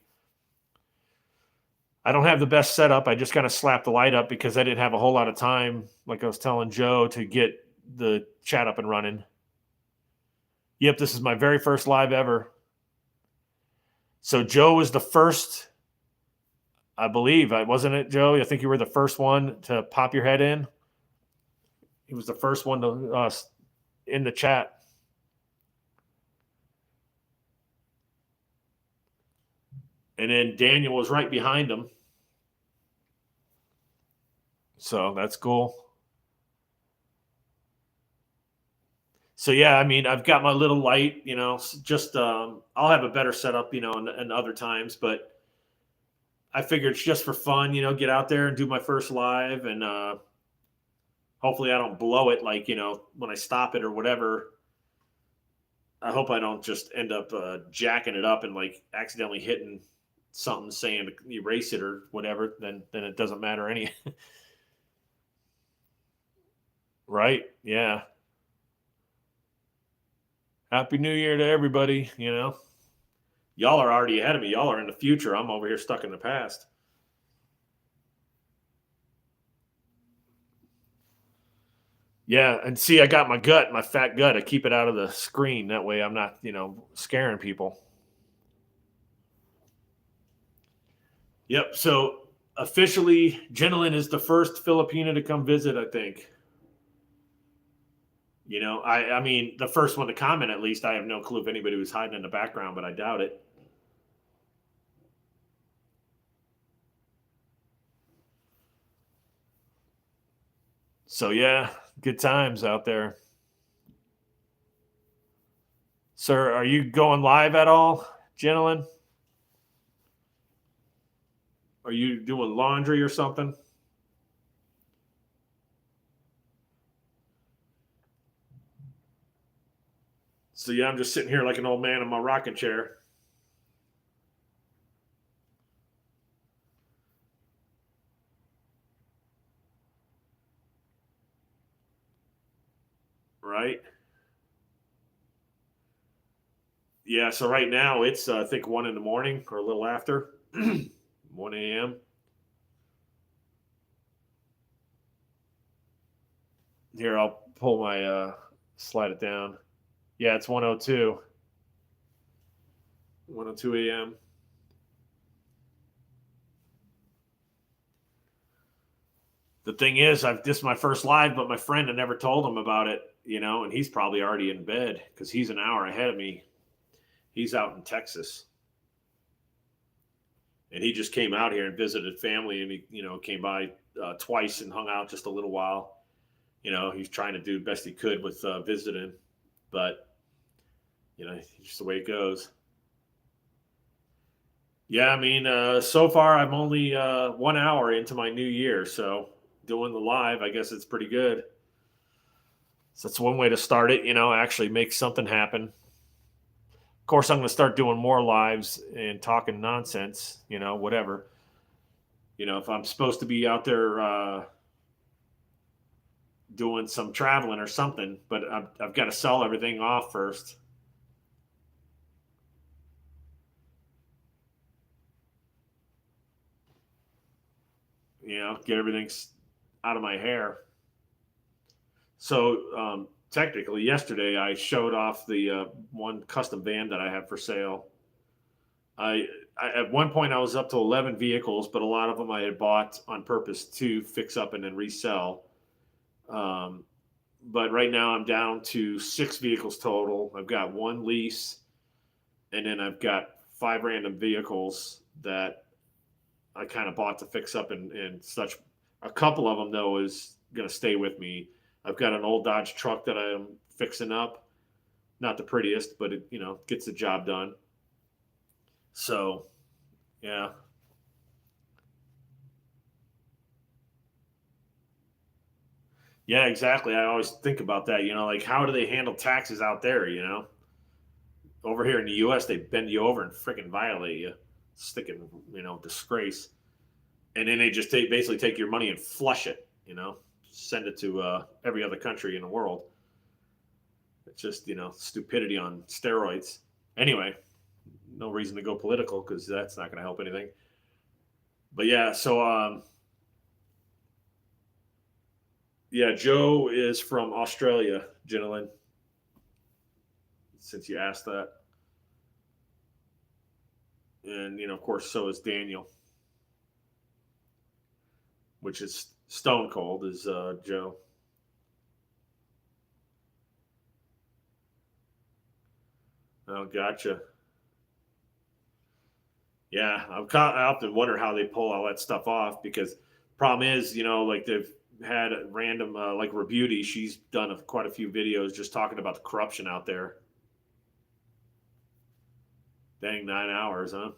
I don't have the best setup. I just kind of slapped the light up because I didn't have a whole lot of time, like I was telling Joe, to get the chat up and running. Yep, this is my very first live ever. So Joe was the first, I believe, wasn't it, Joe? I think you were the first one to pop your head in. He was the first one to in the chat. And then Daniel was right behind him. So that's cool. So yeah, I mean, I've got my little light, just I'll have a better setup, in other times, but I figured it's just for fun, get out there and do my first live, and hopefully I don't blow it, like, when I stop it or whatever. I hope I don't just end up jacking it up and like accidentally hitting something saying to erase it or whatever. Then it doesn't matter any. Right? Yeah. Happy New Year to everybody. Y'all are already ahead of me. Y'all are in the future. I'm over here stuck in the past. Yeah, and see, I got my fat gut. I keep it out of the screen. That way I'm not, scaring people. Yep. So officially, Jenilyn is the first Filipina to come visit, I think. I mean, the first one to comment, at least. I have no clue if anybody was hiding in the background, but I doubt it. So, yeah, good times out there. Sir, are you going live at all, Jenilyn? Are you doing laundry or something? So, yeah, I'm just sitting here like an old man in my rocking chair. Right? Yeah, so right now it's, I think, 1 in the morning or a little after, 1 a.m. Here, I'll pull my, slide it down. Yeah, it's 1:02, 1:02 a.m. The thing is, this is my first live, but my friend, I never told him about it, and he's probably already in bed because he's an hour ahead of me. He's out in Texas, and he just came out here and visited family, and he, came by twice and hung out just a little while. He's trying to do the best he could with visiting, but just the way it goes. Yeah, I mean, so far I'm only 1 hour into my new year, so doing the live, I guess it's pretty good. So that's one way to start it, actually make something happen. Of course, I'm going to start doing more lives and talking nonsense, whatever. If I'm supposed to be out there doing some traveling or something, but I've got to sell everything off first. Get everything out of my hair. So technically, yesterday I showed off the one custom van that I have for sale. I at one point I was up to 11 vehicles, but a lot of them I had bought on purpose to fix up and then resell. Um, but right now I'm down to 6 vehicles total. I've got one lease, and then I've got 5 random vehicles that I kind of bought to fix up and such. A couple of them though is going to stay with me. I've got an old Dodge truck that I'm fixing up. Not the prettiest, but it gets the job done. So, yeah. Yeah, exactly. I always think about that, like how do they handle taxes out there? Over here in the US they bend you over and freaking violate you. Sticking, disgrace. And then they just basically take your money and flush it, send it to every other country in the world. It's just, stupidity on steroids. Anyway, no reason to go political because that's not going to help anything. But yeah, so yeah, Joe is from Australia, Jenilyn. Since you asked that, and of course, so is Daniel, which is stone cold, is Joe. Oh, gotcha. Yeah, I often wonder how they pull all that stuff off because problem is, like they've had a random like Rebuty. She's done quite a few videos just talking about the corruption out there. Dang, 9 hours, huh?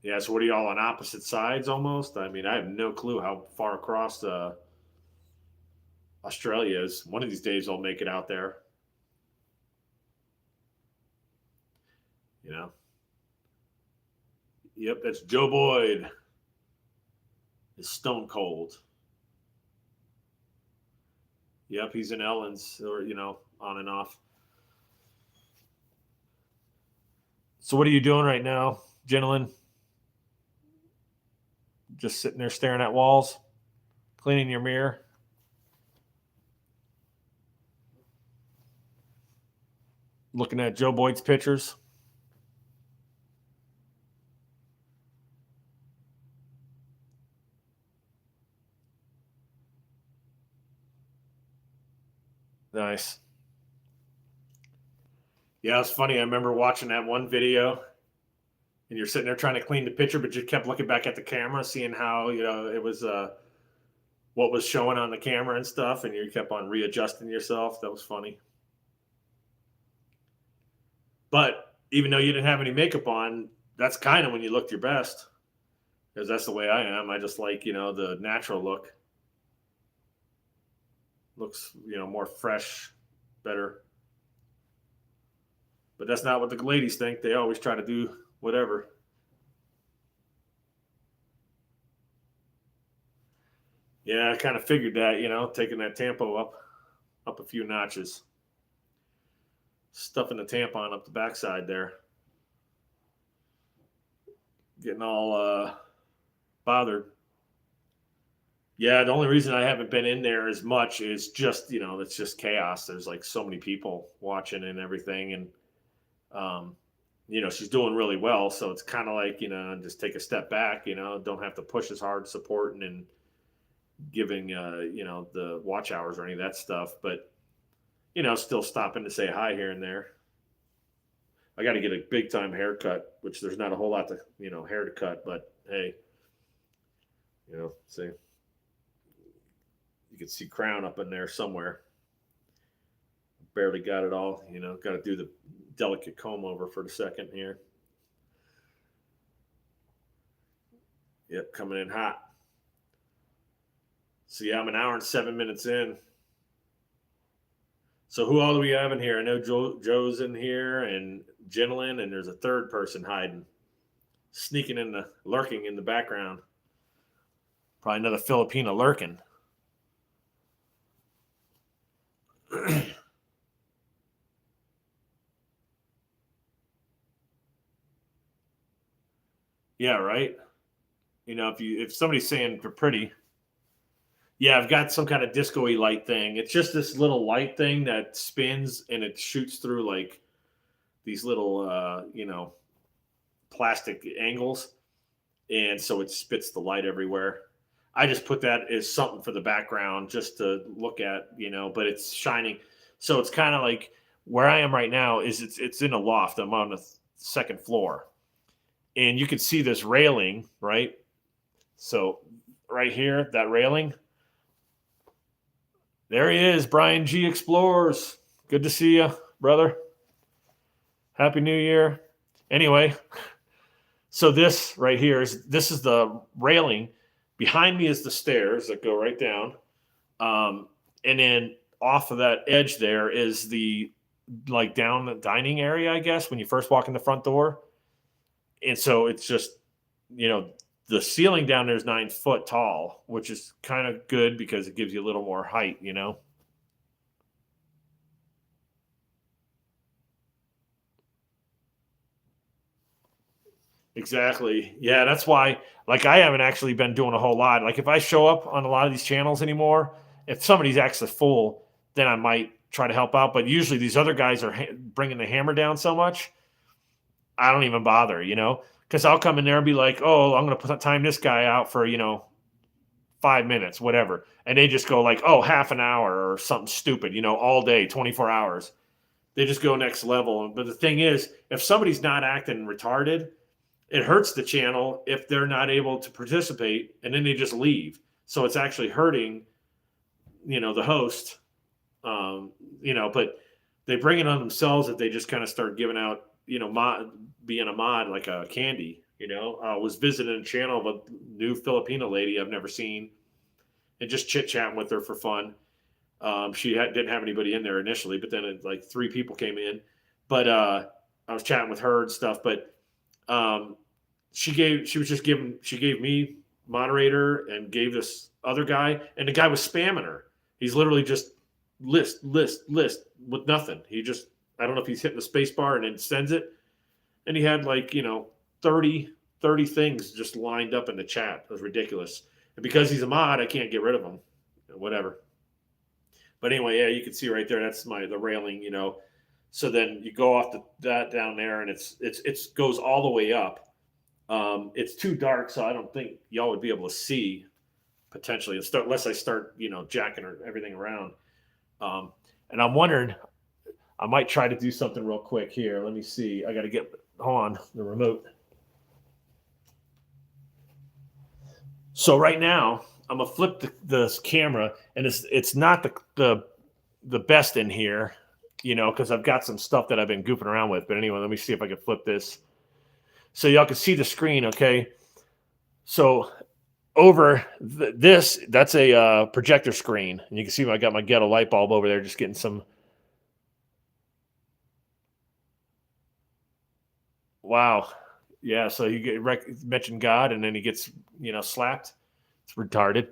Yeah. So what are y'all on opposite sides almost? I mean, I have no clue how far across Australia is. One of these days I'll make it out there. You know. Yep, that's Joe Boyd. Is stone cold. Yep, he's in Ellen's, or on and off. So what are you doing right now, gentlemen? Just sitting there staring at walls, cleaning your mirror. Looking at Joe Boyd's pictures. Nice. Yeah, it's funny. I remember watching that one video, and you're sitting there trying to clean the picture, but you kept looking back at the camera, seeing how it was what was showing on the camera and stuff, and you kept on readjusting yourself. That was funny. But even though you didn't have any makeup on, that's kind of when you looked your best, because that's the way I am. I just like the natural look. Looks more fresh, better. But that's not what the ladies think. They always try to do whatever. Yeah, I kind of figured that, taking that tampon up a few notches, stuffing the tampon up the backside there, getting all bothered. Yeah, the only reason I haven't been in there as much is just it's just chaos. There's like so many people watching and everything, and she's doing really well, so it's kind of like just take a step back. Don't have to push as hard, supporting and giving the watch hours or any of that stuff, but still stopping to say hi here and there. I got to get a big time haircut, which there's not a whole lot to hair to cut, but hey, see, you can see crown up in there somewhere. Barely got it all. Got to do the delicate comb over for the second here. Yep, coming in hot. So yeah, I'm an hour and 7 minutes in. So who all do we have in here? I know Joe's in here, and Jenilyn, and there's a third person hiding, lurking in the background. Probably another Filipina lurking. Yeah, right. If somebody's saying they're pretty, yeah, I've got some kind of disco-y light thing. It's just this little light thing that spins and it shoots through like these little plastic angles, and so it spits the light everywhere. I just put that as something for the background just to look at, but it's shining. So it's kind of like where I am right now is it's in a loft. I'm on the second floor, and you can see this railing, right? So right here, that railing, there he is, Brian G. Explores. Good to see you, brother. Happy New Year. Anyway, so this right here is the railing. Behind me is the stairs that go right down. And then off of that edge there is the down the dining area, I guess, when you first walk in the front door. And so it's just, the ceiling down there is 9 foot tall, which is kind of good because it gives you a little more height, Exactly. Yeah, that's why, I haven't actually been doing a whole lot. Like, if I show up on a lot of these channels anymore, if somebody's actually full, then I might try to help out. But usually these other guys are bringing the hammer down so much, I don't even bother, because I'll come in there and be like, oh, I'm going to time this guy out for, 5 minutes, whatever. And they just go like, oh, half an hour or something stupid, all day, 24 hours. They just go next level. But the thing is, if somebody's not acting retarded, it hurts the channel if they're not able to participate, and then they just leave. So it's actually hurting, the host, but they bring it on themselves if they just kind of start giving out, being a mod like a candy. I was visiting a channel of a new Filipina lady I've never seen, and just chit chatting with her for fun. She didn't have anybody in there initially, but then 3 people came in. But I was chatting with her and stuff. But she gave me moderator and gave this other guy, and the guy was spamming her. He's literally just list with nothing. He just, I don't know if he's hitting the space bar and then sends it. And he had like, 30 things just lined up in the chat. It was ridiculous. And because he's a mod, I can't get rid of him. Whatever. But anyway, yeah, you can see right there. That's the railing, So then you go off that down there, and it's goes all the way up. It's too dark, so I don't think y'all would be able to see potentially, unless I start, jacking everything around. And I'm wondering, I might try to do something real quick here. Let me see. I got to get on the remote. So right now, I'm gonna flip the camera, and it's not the best in here, because I've got some stuff that I've been goofing around with. But anyway, let me see if I can flip this so y'all can see the screen. Okay, so over this, that's a projector screen, and you can see I got my ghetto light bulb over there, just getting some. Wow, yeah. So you get mention God, and then he gets slapped. It's retarded.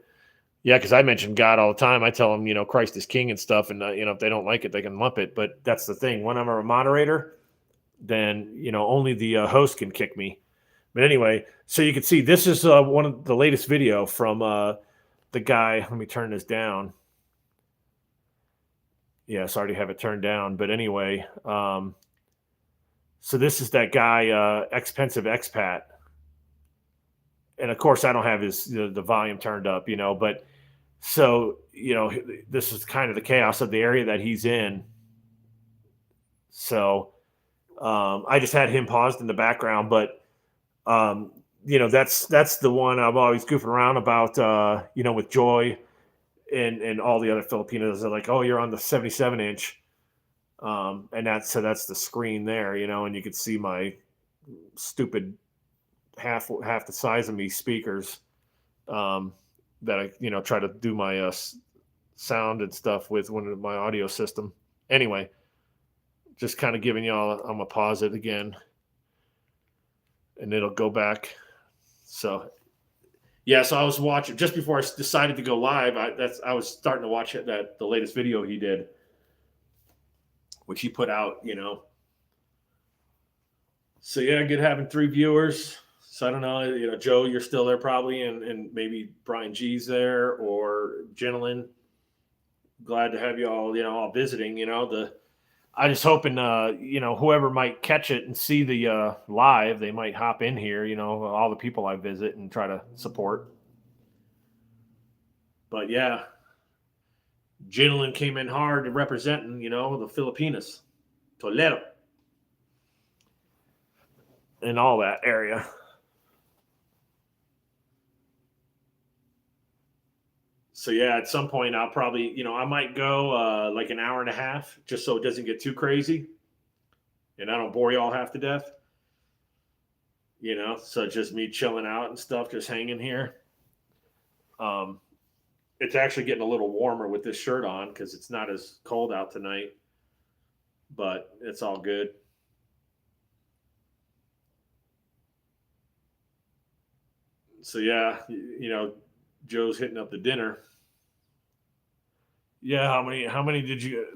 Yeah, because I mention God all the time. I tell them, Christ is king and stuff, and if they don't like it, they can lump it. But that's the thing. When I'm a moderator, then only the host can kick me. But anyway, so you can see this is one of the latest video from the guy. Let me turn this down. Yes, I already have it turned down. But anyway, so this is that guy, Expensive Expat. And of course, I don't have the volume turned up, but so, this is kind of the chaos of the area that he's in. So I just had him paused in the background, but that's the one I'm always goofing around about, with Joy and all the other Filipinos are like, oh, you're on the 77-inch. And that's the screen there, and you can see my stupid half the size of me speakers that I try to do my sound and stuff with my audio system. Anyway, just kind of giving y'all, I'm gonna pause it again and it'll go back. So yeah, so I was watching just before I decided to go live. I was starting to watch the latest video he did, which he put out, So yeah, good having 3 viewers. So I don't know, Joe, you're still there probably, and maybe Brian G's there, or Gentleman. Glad to have you all, all visiting. I just hoping, whoever might catch it and see the live, they might hop in here. All the people I visit and try to support. But yeah, Gentleman came in hard representing, the Filipinas, Toledo, and all that area. So yeah, at some point I'll probably, I might go like an hour and a half just so it doesn't get too crazy and I don't bore you all half to death. So just me chilling out and stuff, just hanging here. It's actually getting a little warmer with this shirt on because it's not as cold out tonight, but it's all good. So yeah, Joe's hitting up the dinner. Yeah, how many did you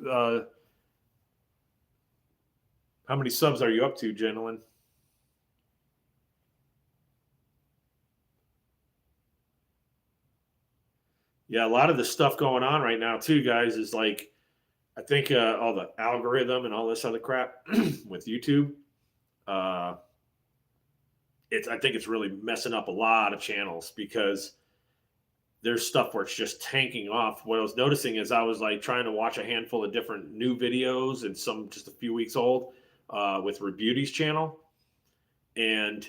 how many subs are you up to, gentlemen? Yeah, a lot of the stuff going on right now too, guys, is like I think all the algorithm and all this other crap with YouTube. I think it's really messing up a lot of channels because there's stuff where it's just tanking off. What I was noticing is I was like trying to watch a handful of different new videos and some just a few weeks old with Rebeauty's channel. And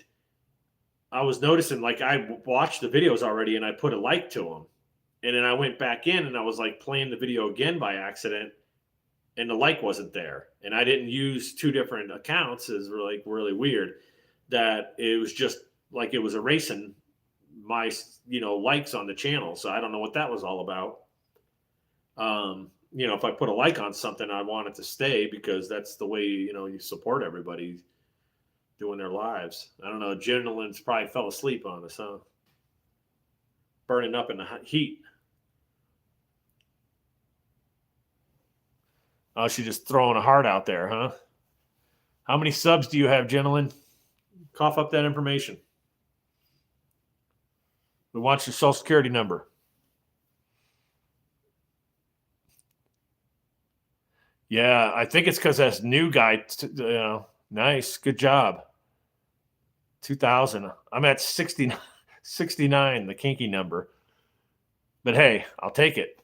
I was noticing like I watched the videos already and I put a like to them. And then I went back in and I was like playing the video again by accident and the like wasn't there. And I didn't use 2 different accounts. Is really weird that it was just like it was erasing my likes on the channel. So I don't know what that was all about. If I put a like on something, I want it to stay because that's the way you support everybody doing their lives. I don't know. Gentleman's probably fell asleep on us, huh? Burning up in the heat. Oh, she's just throwing a heart out there, huh? How many subs do you have, gentlemen? Cough up that information. We want your social security number. Yeah, I think it's because that's new guy. Nice, good job. 2,000. I'm at 69, the kinky number. But hey, I'll take it.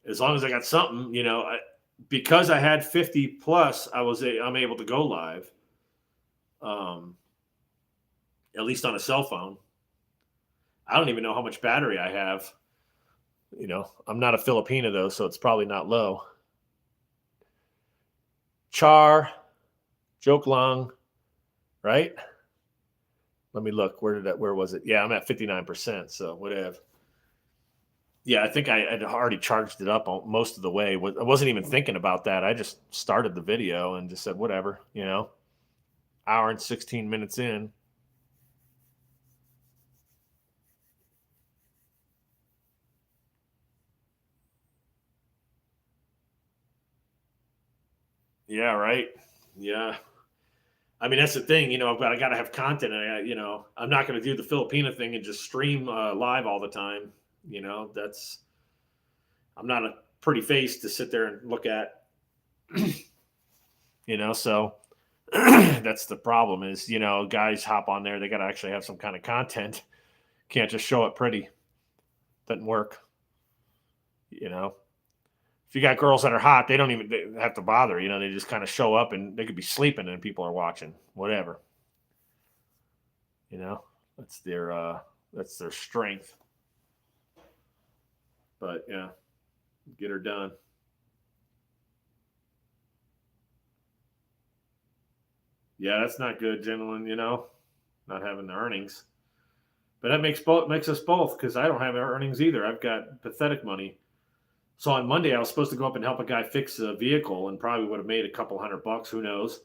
As long as I got something. Because I had 50 plus, I'm able to go live. At least on a cell phone. I don't even know how much battery I have. I'm not a Filipino though, so it's probably not low. Char, joke long, right? Let me look. Where was it? Yeah, I'm at 59%. So whatever. Yeah, I think I had already charged it up most of the way. I wasn't even thinking about that. I just started the video and just said whatever. Hour and 16 minutes in. Yeah, right. Yeah. I mean, that's the thing, but I got to have content. And I'm not going to do the Filipino thing and just stream live all the time. I'm not a pretty face to sit there and look at, so that's the problem is, guys hop on there. They got to actually have some kind of content. Can't just show it pretty. Doesn't work. If you got girls that are hot, they don't even have to bother. They just kind of show up and they could be sleeping and people are watching. Whatever. That's their strength. But yeah, get her done. Yeah, that's not good, gentlemen. Not having the earnings. But that makes us both because I don't have earnings either. I've got pathetic money. So on Monday, I was supposed to go up and help a guy fix a vehicle and probably would have made a couple $100. Who knows?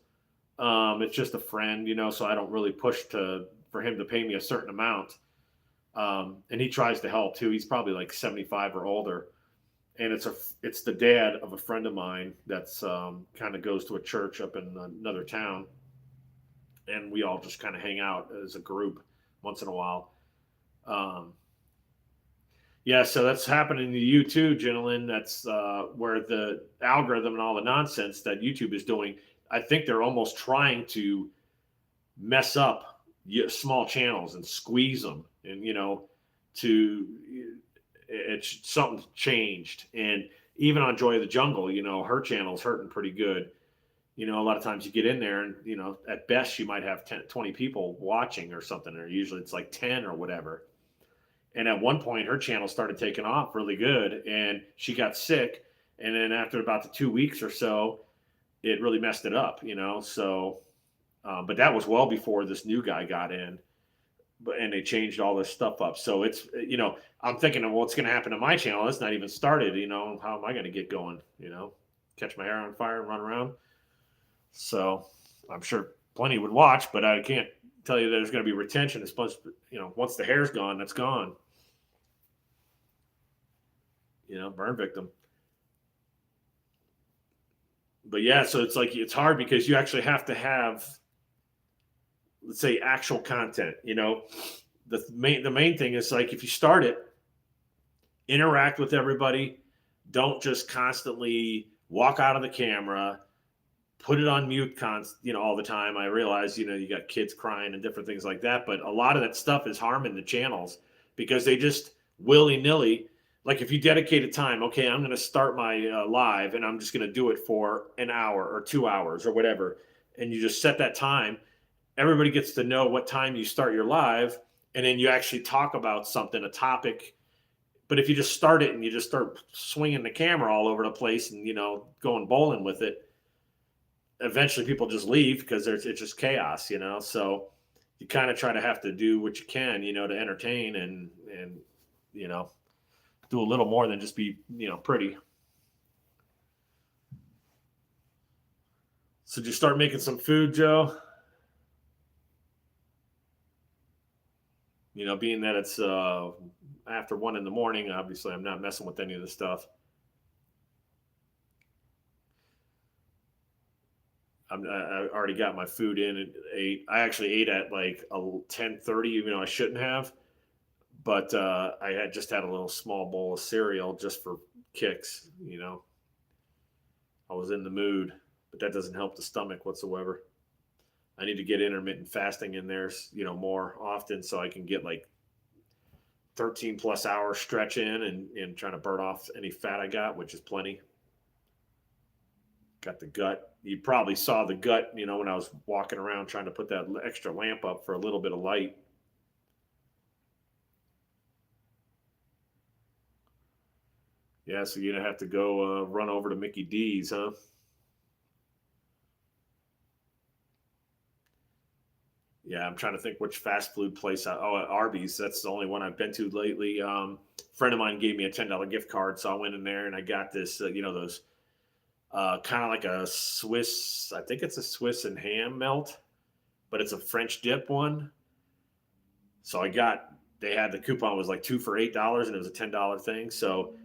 It's just a friend, so I don't really push for him to pay me a certain amount. And he tries to help too. He's probably like 75 or older, and it's the dad of a friend of mine that's kind of goes to a church up in another town, and we all just kind of hang out as a group once in a while. Yeah, so that's happening to you too, gentlemen. That's where the algorithm and all the nonsense that YouTube is doing. I think they're almost trying to mess up small channels and squeeze them, and it's something changed. And even on Joy of the Jungle, her channel's hurting pretty good. A lot of times you get in there and at best you might have 10, 20 people watching or something, or usually it's like 10 or whatever. And at one point, her channel started taking off really good, and she got sick. And then after about the 2 weeks or so, it really messed it up, So, but that was well before this new guy got in, and they changed all this stuff up. So it's, I'm thinking of what's going to happen to my channel. It's not even started. How am I going to get going? Catch my hair on fire and run around. So, I'm sure plenty would watch, but I can't tell you there's going to be retention. It's supposed to, once the hair's gone, that's gone. Burn victim. But yeah, so it's like it's hard because you actually have to have, let's say, actual content. The main thing is like if you start it, interact with everybody. Don't just constantly walk out of the camera, put it on mute all the time. I realize, you got kids crying and different things like that, but a lot of that stuff is harming the channels because they just willy-nilly, like if you dedicated time, okay, I'm going to start my live and I'm just going to do it for an hour or 2 hours or whatever. And you just set that time. Everybody gets to know what time you start your live. And then you actually talk about something, a topic. But if you just start it and you just start swinging the camera all over the place and, going bowling with it, eventually people just leave because it's just chaos, So you kind of try to have to do what you can, to entertain and do a little more than just be, pretty. So did you start making some food, Joe? Being that it's after 1 a.m, obviously I'm not messing with any of the stuff. I already got my food in at 8. I actually ate at like 10:30, even though I shouldn't have. But I had just had a little small bowl of cereal just for kicks. I was in the mood, but that doesn't help the stomach whatsoever. I need to get intermittent fasting in there, more often so I can get like 13 plus hours stretch in and trying to burn off any fat I got, which is plenty. Got the gut. You probably saw the gut, when I was walking around trying to put that extra lamp up for a little bit of light. Yeah, so you're gonna have to go run over to Mickey D's, huh? Yeah, I'm trying to think which fast food place. Arby's. That's the only one I've been to lately. A friend of mine gave me a $10 gift card, so I went in there and I got this. Those kind of like a Swiss. I think it's a Swiss and ham melt, but it's a French dip one. So I got. They had the coupon was like two for $8, and it was a $10 thing. So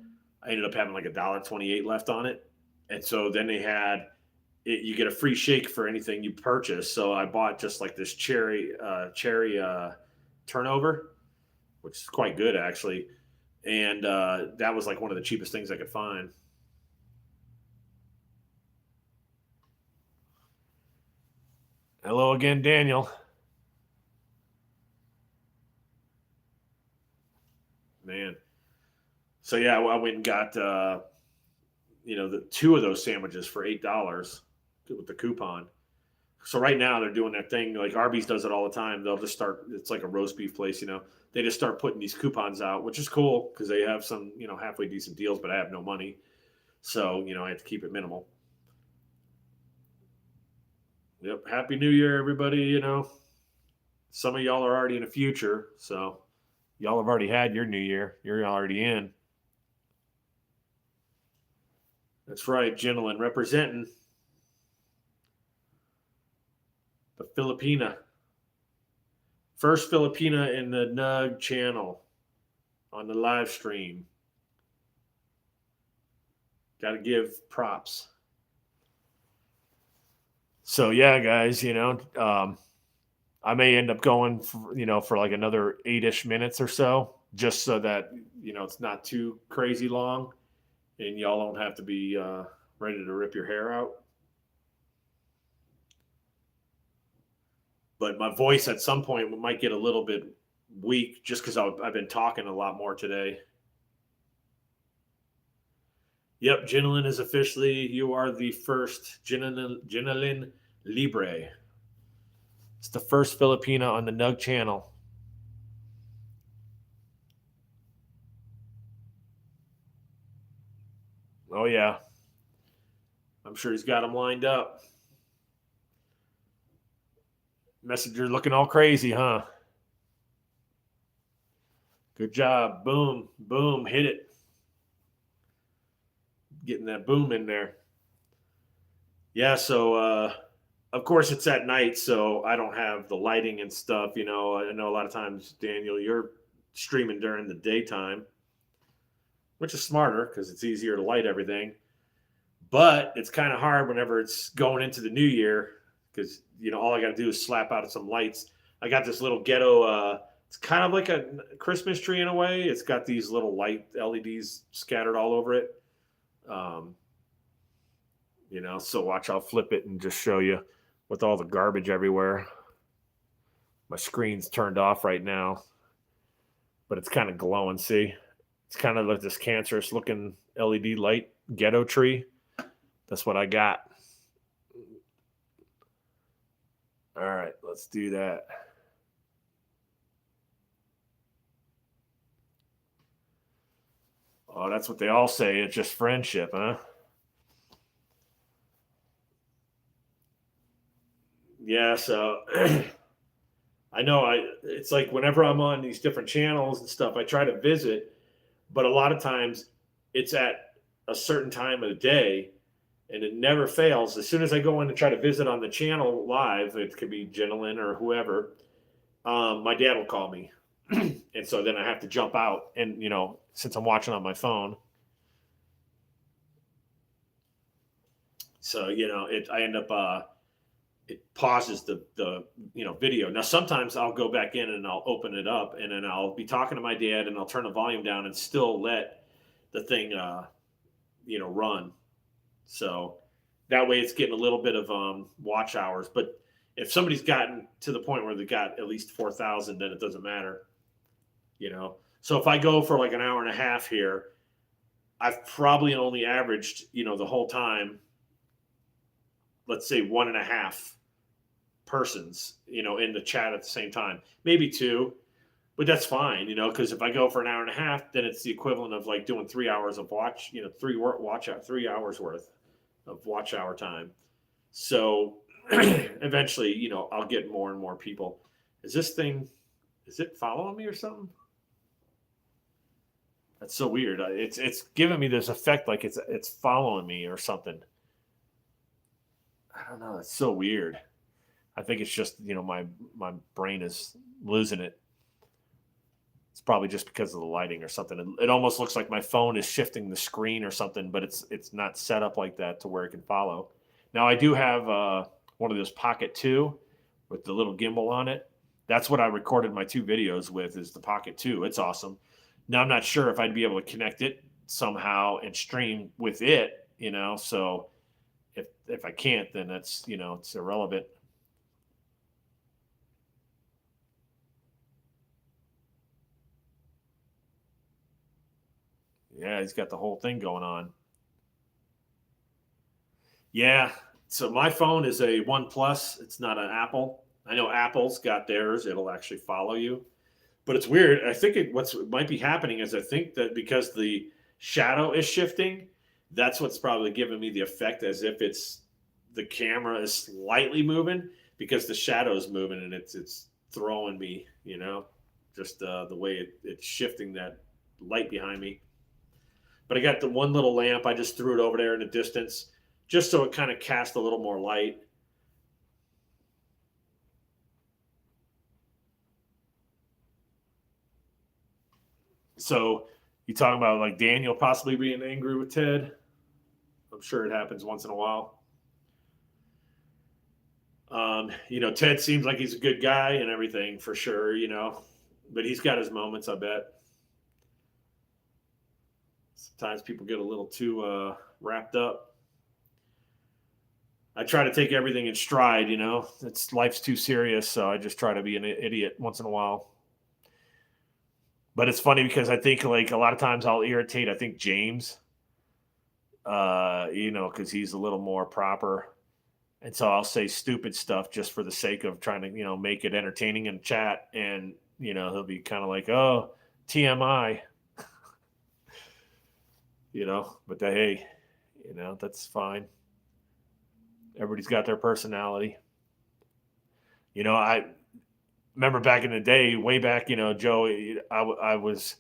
I ended up having like $1.28 left on it, and so then they had you get a free shake for anything you purchase. So I bought just like this cherry turnover, which is quite good actually, and that was like one of the cheapest things I could find. Hello again, Daniel. Man. So yeah, I went and got the two of those sandwiches for $8 with the coupon. So right now they're doing that thing like Arby's does it all the time. They'll just start. It's like a roast beef place, They just start putting these coupons out, which is cool because they have some halfway decent deals. But I have no money, so I have to keep it minimal. Yep. Happy New Year, everybody. Some of y'all are already in the future, so y'all have already had your New Year. You're already in. That's right, gentlemen, representing the Filipina. First Filipina in the Nugg channel on the live stream. Got to give props. So yeah, guys, I may end up going for like another 8-ish minutes or so, just so that it's not too crazy long, and y'all don't have to be ready to rip your hair out. But my voice at some point might get a little bit weak just because I've been talking a lot more today. Yep, Ginelin is officially, you are the first Ginelin Libre. It's the first Filipina on the Nugg channel. Oh, yeah. I'm sure he's got them lined up. Messenger looking all crazy, huh? Good job. Boom, boom, hit it. Getting that boom in there. Yeah, so of course it's at night, so I don't have the lighting and stuff. I know a lot of times, Daniel, you're streaming during the daytime, which is smarter because it's easier to light everything. But it's kind of hard whenever it's going into the new year because all I got to do is slap out some lights. I got this little ghetto. It's kind of like a Christmas tree in a way. It's got these little light LEDs scattered all over it. So watch, I'll flip it and just show you with all the garbage everywhere. My screen's turned off right now, but it's kind of glowing. See, it's kind of like this cancerous looking LED light ghetto tree. That's what I got. All right, let's do that. Oh, that's what they all say. It's just friendship, huh? Yeah, so I know it's like whenever I'm on these different channels and stuff, I try to visit, but a lot of times it's at a certain time of the day and it never fails. As soon as I go in and try to visit on the channel live, it could be Gentleman or whoever, my dad will call me. And so then I have to jump out and, since I'm watching on my phone. So, I end up it pauses the video. Now sometimes I'll go back in and I'll open it up, and then I'll be talking to my dad, and I'll turn the volume down and still let the thing run. So that way it's getting a little bit of watch hours. But if somebody's gotten to the point where they got at least 4,000, then it doesn't matter. So if I go for like an hour and a half here, I've probably only averaged the whole time, let's say 1.5 persons in the chat at the same time, maybe 2, but that's fine, because if I go for an hour and a half, then it's the equivalent of like doing 3 hours of watch, 3 hours worth of watch hour time. So eventually, I'll get more and more people. Is it following me or something? That's so weird. It's giving me this effect like it's following me or something. I don't know. It's so weird. I think it's just my brain is losing it. It's probably just because of the lighting or something. It almost looks like my phone is shifting the screen or something, but it's not set up like that to where it can follow. Now I do have one of those Pocket 2 with the little gimbal on it. That's what I recorded my 2 videos with, is the Pocket 2. It's awesome. Now I'm not sure if I'd be able to connect it somehow and stream with it, so if I can't, then that's, it's irrelevant. Yeah, he's got the whole thing going on. Yeah. So my phone is a OnePlus. It's not an Apple. I know Apple's got theirs. It'll actually follow you. But it's weird. I think what might be happening is I think that because the shadow is shifting, that's what's probably giving me the effect, as if the camera is slightly moving because the shadow is moving, and it's throwing me, just the way it's shifting that light behind me. But I got the one little lamp. I just threw it over there in the distance just so it kind of cast a little more light. So you talking about like Daniel possibly being angry with Ted? I'm sure it happens once in a while. Ted seems like he's a good guy and everything for sure, but he's got his moments, I bet. Sometimes people get a little too wrapped up. I try to take everything in stride, life's too serious, so I just try to be an idiot once in a while. But it's funny because I think like a lot of times I'll irritate, I think, James, because he's a little more proper. And so I'll say stupid stuff just for the sake of trying to, make it entertaining in chat. And, he'll be kind of like, oh, TMI, but hey, that's fine. Everybody's got their personality. I remember back in the day, way back, Joe, I was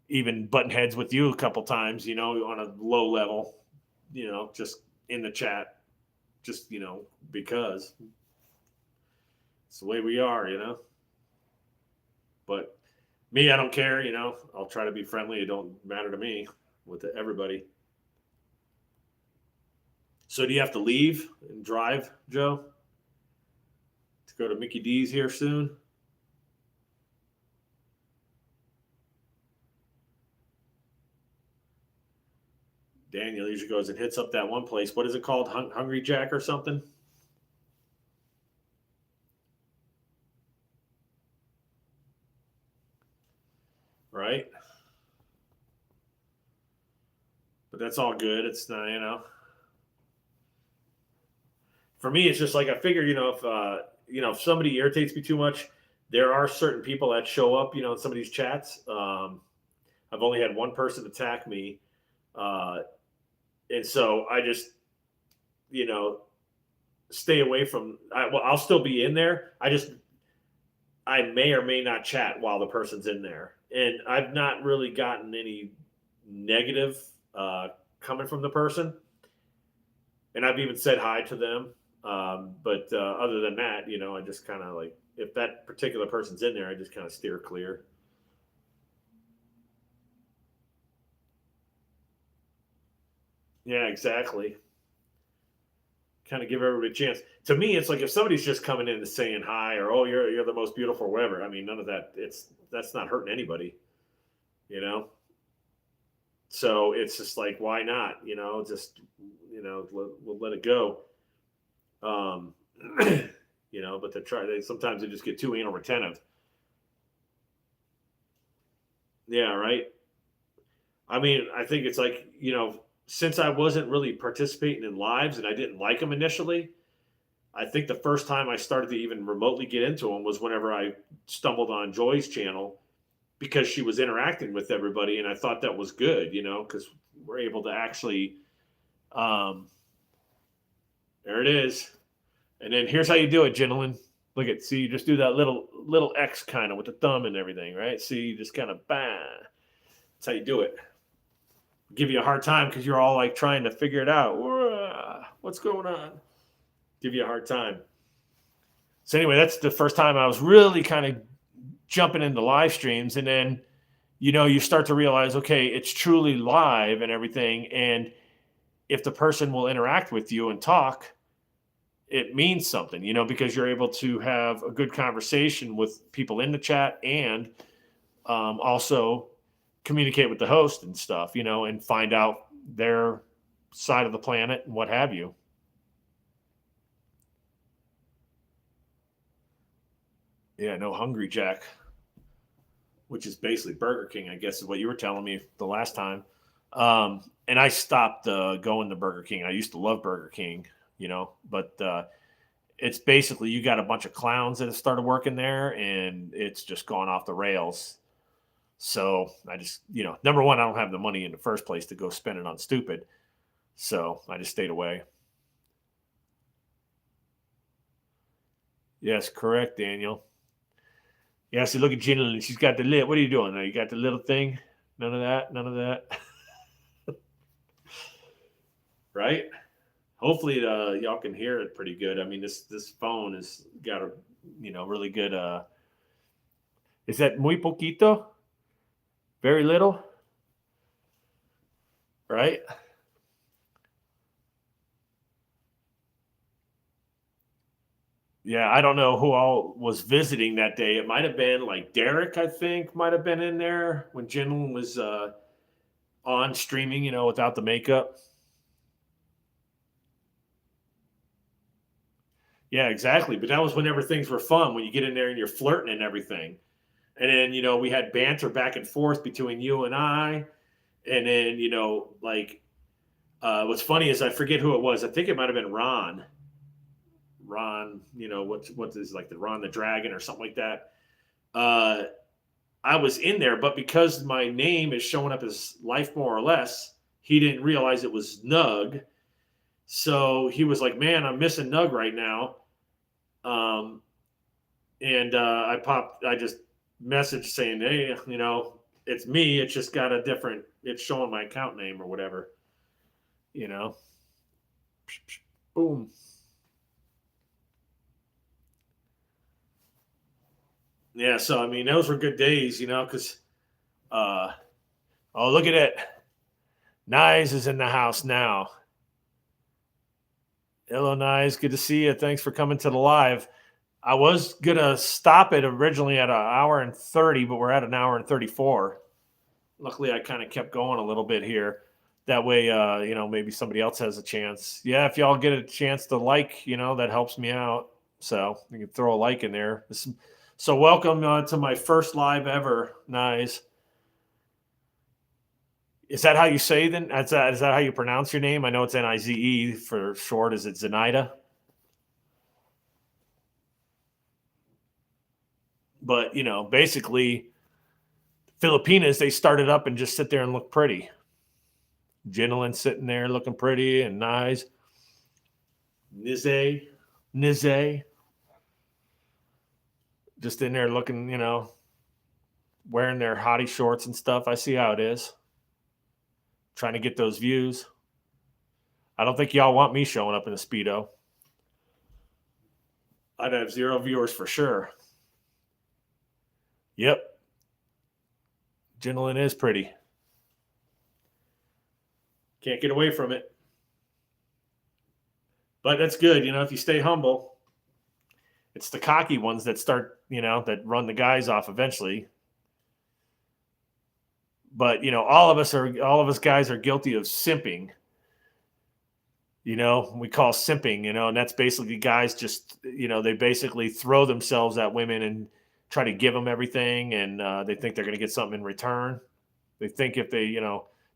even butting heads with you a couple times, on a low level, just in the chat, just, because it's the way we are, But me, I don't care, I'll try to be friendly. It don't matter to me with everybody. So do you have to leave and drive, Joe, to go to Mickey D's here soon? Daniel usually goes and hits up that one place. What is it called? Hungry Jack or something? Right? But that's all good. It's not, For me, it's just like I figure, if somebody irritates me too much, there are certain people that show up, in some of these chats. I've only had one person attack me. And so I just, stay away from. I'll still be in there. I may or may not chat while the person's in there, and I've not really gotten any negative coming from the person, and I've even said hi to them. But other than that, I just kind of like, if that particular person's in there, I just kind of steer clear. Yeah, exactly. kind of give everybody a chance. To me, it's like if somebody's just coming in and saying hi or oh you're the most beautiful or whatever. I mean, none of that. That's not hurting anybody, you know. So it's just like why not, just we'll let it go. Um, but they sometimes they just get too anal retentive. Yeah, right. I mean, I think it's like since I wasn't really participating in lives and I didn't like them initially, I think the first time I started to even remotely get into them was whenever I stumbled on Joy's channel because she was interacting with everybody, and I thought that was good, because we're able to actually. Um, there it is, and then here's how you do it, gentlemen. Look at see, you just do that little X kind of with the thumb and everything, right? See, you just kind of bang. That's how you do it. Give you a hard time because you're all like trying to figure it out. What's going on? Give you a hard time. So anyway, that's the first time I was really kind of jumping into live streams, and then you start to realize, okay, it's truly live and everything, and if the person will interact with you and talk, it means something, because you're able to have a good conversation with people in the chat and also communicate with the host and stuff, and find out their side of the planet and what have you. Yeah, no Hungry Jack, which is basically Burger King, I guess is what you were telling me the last time. And I stopped going to Burger King. I used to love Burger King, but it's basically you got a bunch of clowns that have started working there, and it's just gone off the rails. So I just, number one, I don't have the money in the first place to go spend it on stupid. So I just stayed away. Yes, correct, Daniel. Yeah, see, look at Gina. She's got the lid. What are you doing? You got the little thing? None of that. None of that. Right? Hopefully, y'all can hear it pretty good. I mean, this phone has got a really good. Is that muy poquito? Very little, right? Yeah, I don't know who all was visiting that day. It might have been like Derek, I think, might have been in there when Jen was on streaming, without the makeup. Yeah, exactly. But that was whenever things were fun, when you get in there and you're flirting and everything. And then, we had banter back and forth between you and I. And then, what's funny is I forget who it was. I think it might have been Ron. Ron, what is like the Ron the Dragon or something like that. I was in there, but because my name is showing up as Life More or Less, he didn't realize it was Nugg. So he was like, "Man, I'm missing Nugg right now." And I just messaged saying, "Hey, it's me. It's just got a different. It's showing my account name or whatever." Boom. Yeah, so I mean, those were good days, because oh, look at it. Nyes is in the house now. Hello, Nyes. Good to see you. Thanks for coming to the live. I was gonna stop it originally at an hour and 30, but we're at an hour and 34. Luckily, I kind of kept going a little bit here. That way, maybe somebody else has a chance. Yeah, if y'all get a chance to like, that helps me out. So you can throw a like in there. So welcome to my first live ever, Nyes. Is that how you say then? Is that how you pronounce your name? I know it's Nize for short. Is it Zenaida? But basically, Filipinas, they started up and just sit there and look pretty. Gentleman sitting there looking pretty and nice. Nize, just in there looking, wearing their hottie shorts and stuff. I see how it is. Trying to get those views. I don't think y'all want me showing up in a Speedo. I'd have 0 viewers for sure. Yep. Gentleman is pretty. Can't get away from it. But that's good. If you stay humble, it's the cocky ones that start, that run the guys off eventually. But, all of us guys are guilty of simping. We call simping, and that's basically guys just, they basically throw themselves at women and try to give them everything. And they think they're going to get something in return. They think if they,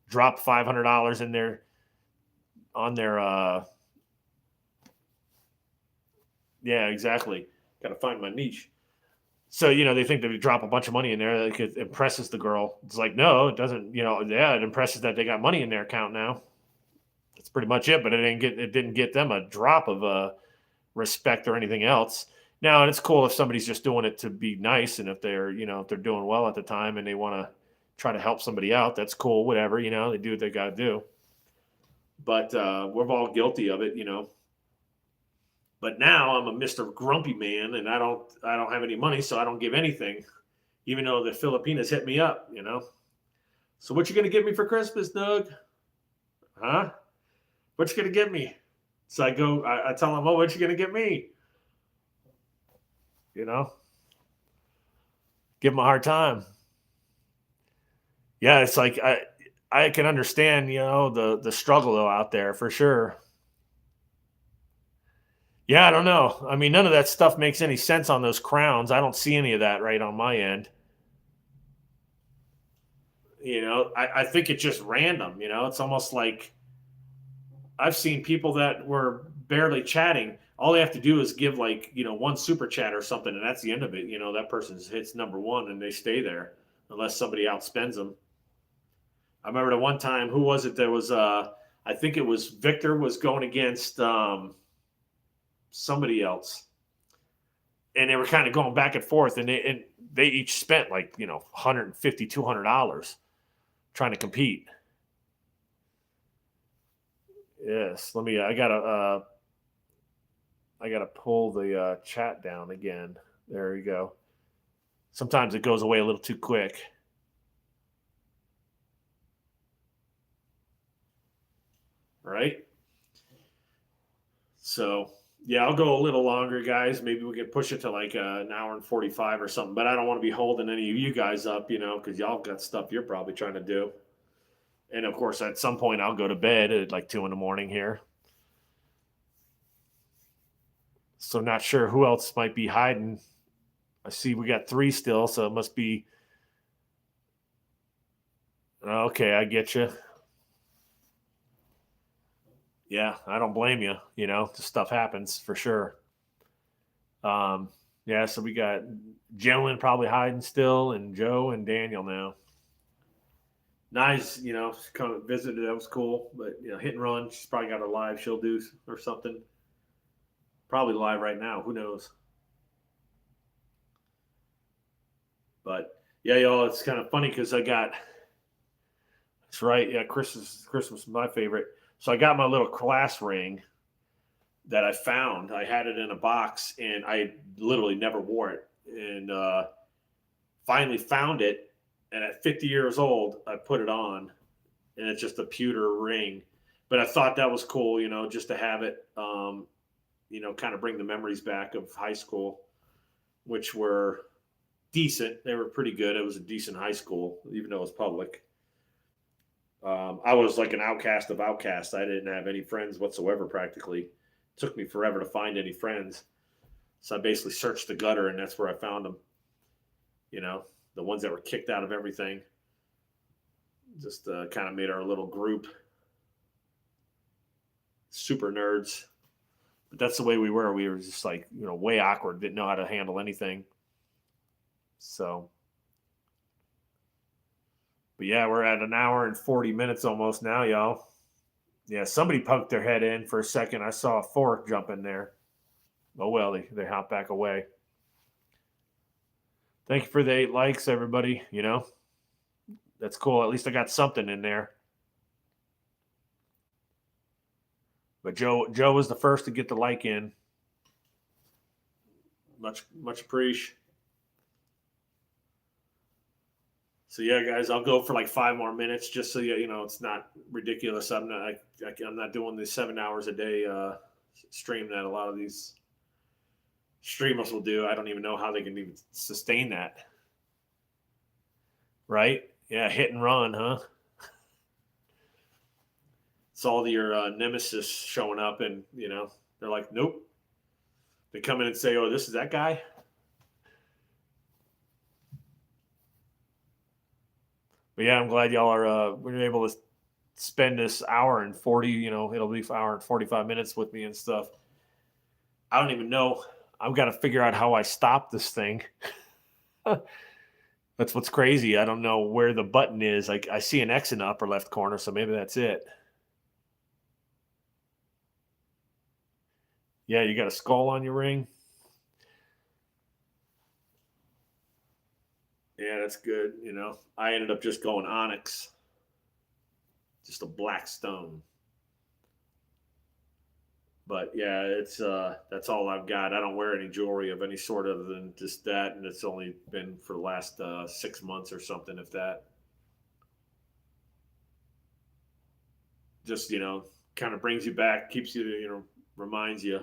drop $500 in their, on their, yeah, exactly. Got to find my niche. So, they think that we drop a bunch of money in there that it impresses the girl. It's like, no, it doesn't, yeah, it impresses that they got money in their account now. That's pretty much it, but it didn't get them a drop of respect or anything else. Now, and it's cool if somebody's just doing it to be nice, and if they're, if they're doing well at the time and they want to try to help somebody out, that's cool, whatever, they do what they got to do. But we're all guilty of it, But now I'm a Mr. Grumpy Man, and I don't have any money, so I don't give anything, even though the Filipinas hit me up, So what you gonna get me for Christmas, Nugg? Huh? What you gonna get me? So I tell them, oh, what you gonna get me? Give them a hard time. Yeah, it's like I can understand, the struggle though out there for sure. Yeah, I don't know. I mean, none of that stuff makes any sense on those crowns. I don't see any of that right on my end. I think it's just random. It's almost like I've seen people that were barely chatting. All they have to do is give like, one super chat or something, and that's the end of it. That person hits number one and they stay there unless somebody outspends them. I remember the one time, who was it? There was, I think it was Victor was going against somebody else. And they were kind of going back and forth, and they each spent like, $150, $200 trying to compete. Yes, I gotta pull the chat down again. There you go. Sometimes it goes away a little too quick. Right? So yeah, I'll go a little longer, guys. Maybe we can push it to like an hour and 45 or something. But I don't want to be holding any of you guys up, because y'all got stuff you're probably trying to do. And of course, at some point, I'll go to bed at like 2 a.m. here. So not sure who else might be hiding. I see we got 3 still, so it must be. Okay, I get you. Yeah, I don't blame you. This stuff happens for sure. Yeah, so we got Jalen probably hiding still, and Joe and Daniel now. Nice, come visited. That was cool. But hit and run. She's probably got a live she'll do or something. Probably live right now. Who knows? But yeah, y'all, it's kind of funny because I got. That's right. Yeah, Christmas is my favorite. So I got my little class ring that I found. I had it in a box, and I literally never wore it. And finally found it, and at 50 years old, I put it on, and it's just a pewter ring. But I thought that was cool, just to have it, kind of bring the memories back of high school, which were decent. They were pretty good. It was a decent high school, even though it was public. I was like an outcast of outcasts. I didn't have any friends whatsoever practically. It took me forever to find any friends. So I basically searched the gutter, and that's where I found them. The ones that were kicked out of everything. Just kind of made our little group. Super nerds. But that's the way we were. We were just like, way awkward. Didn't know how to handle anything. So. But yeah, we're at an hour and 40 minutes almost now, y'all. Yeah, somebody poked their head in for a second. I saw a fork jump in there. Oh, well, they hop back away. Thank you for the 8 likes, everybody. That's cool. At least I got something in there. But Joe was the first to get the like in. Much appreciate. So yeah, guys, I'll go for like 5 more minutes just so it's not ridiculous. I'm not doing the 7 hours a day stream that a lot of these streamers will do. I don't even know how they can even sustain that. Right? Yeah, hit and run, huh? It's all your nemesis showing up, and they're like, nope. They come in and say, "Oh, this is that guy." But yeah, I'm glad y'all are we're able to spend this hour and 40. It'll be an hour and 45 minutes with me and stuff. I don't even know. I've got to figure out how I stop this thing. That's what's crazy. I don't know where the button is. Like I see an X in the upper left corner, so maybe that's it. Yeah, you got a skull on your ring. Yeah, that's good. I ended up just going onyx, just a black stone. But yeah, it's that's all I've got. I don't wear any jewelry of any sort other than just that, and it's only been for the last 6 months or something, if that. Just kind of brings you back, keeps you, reminds you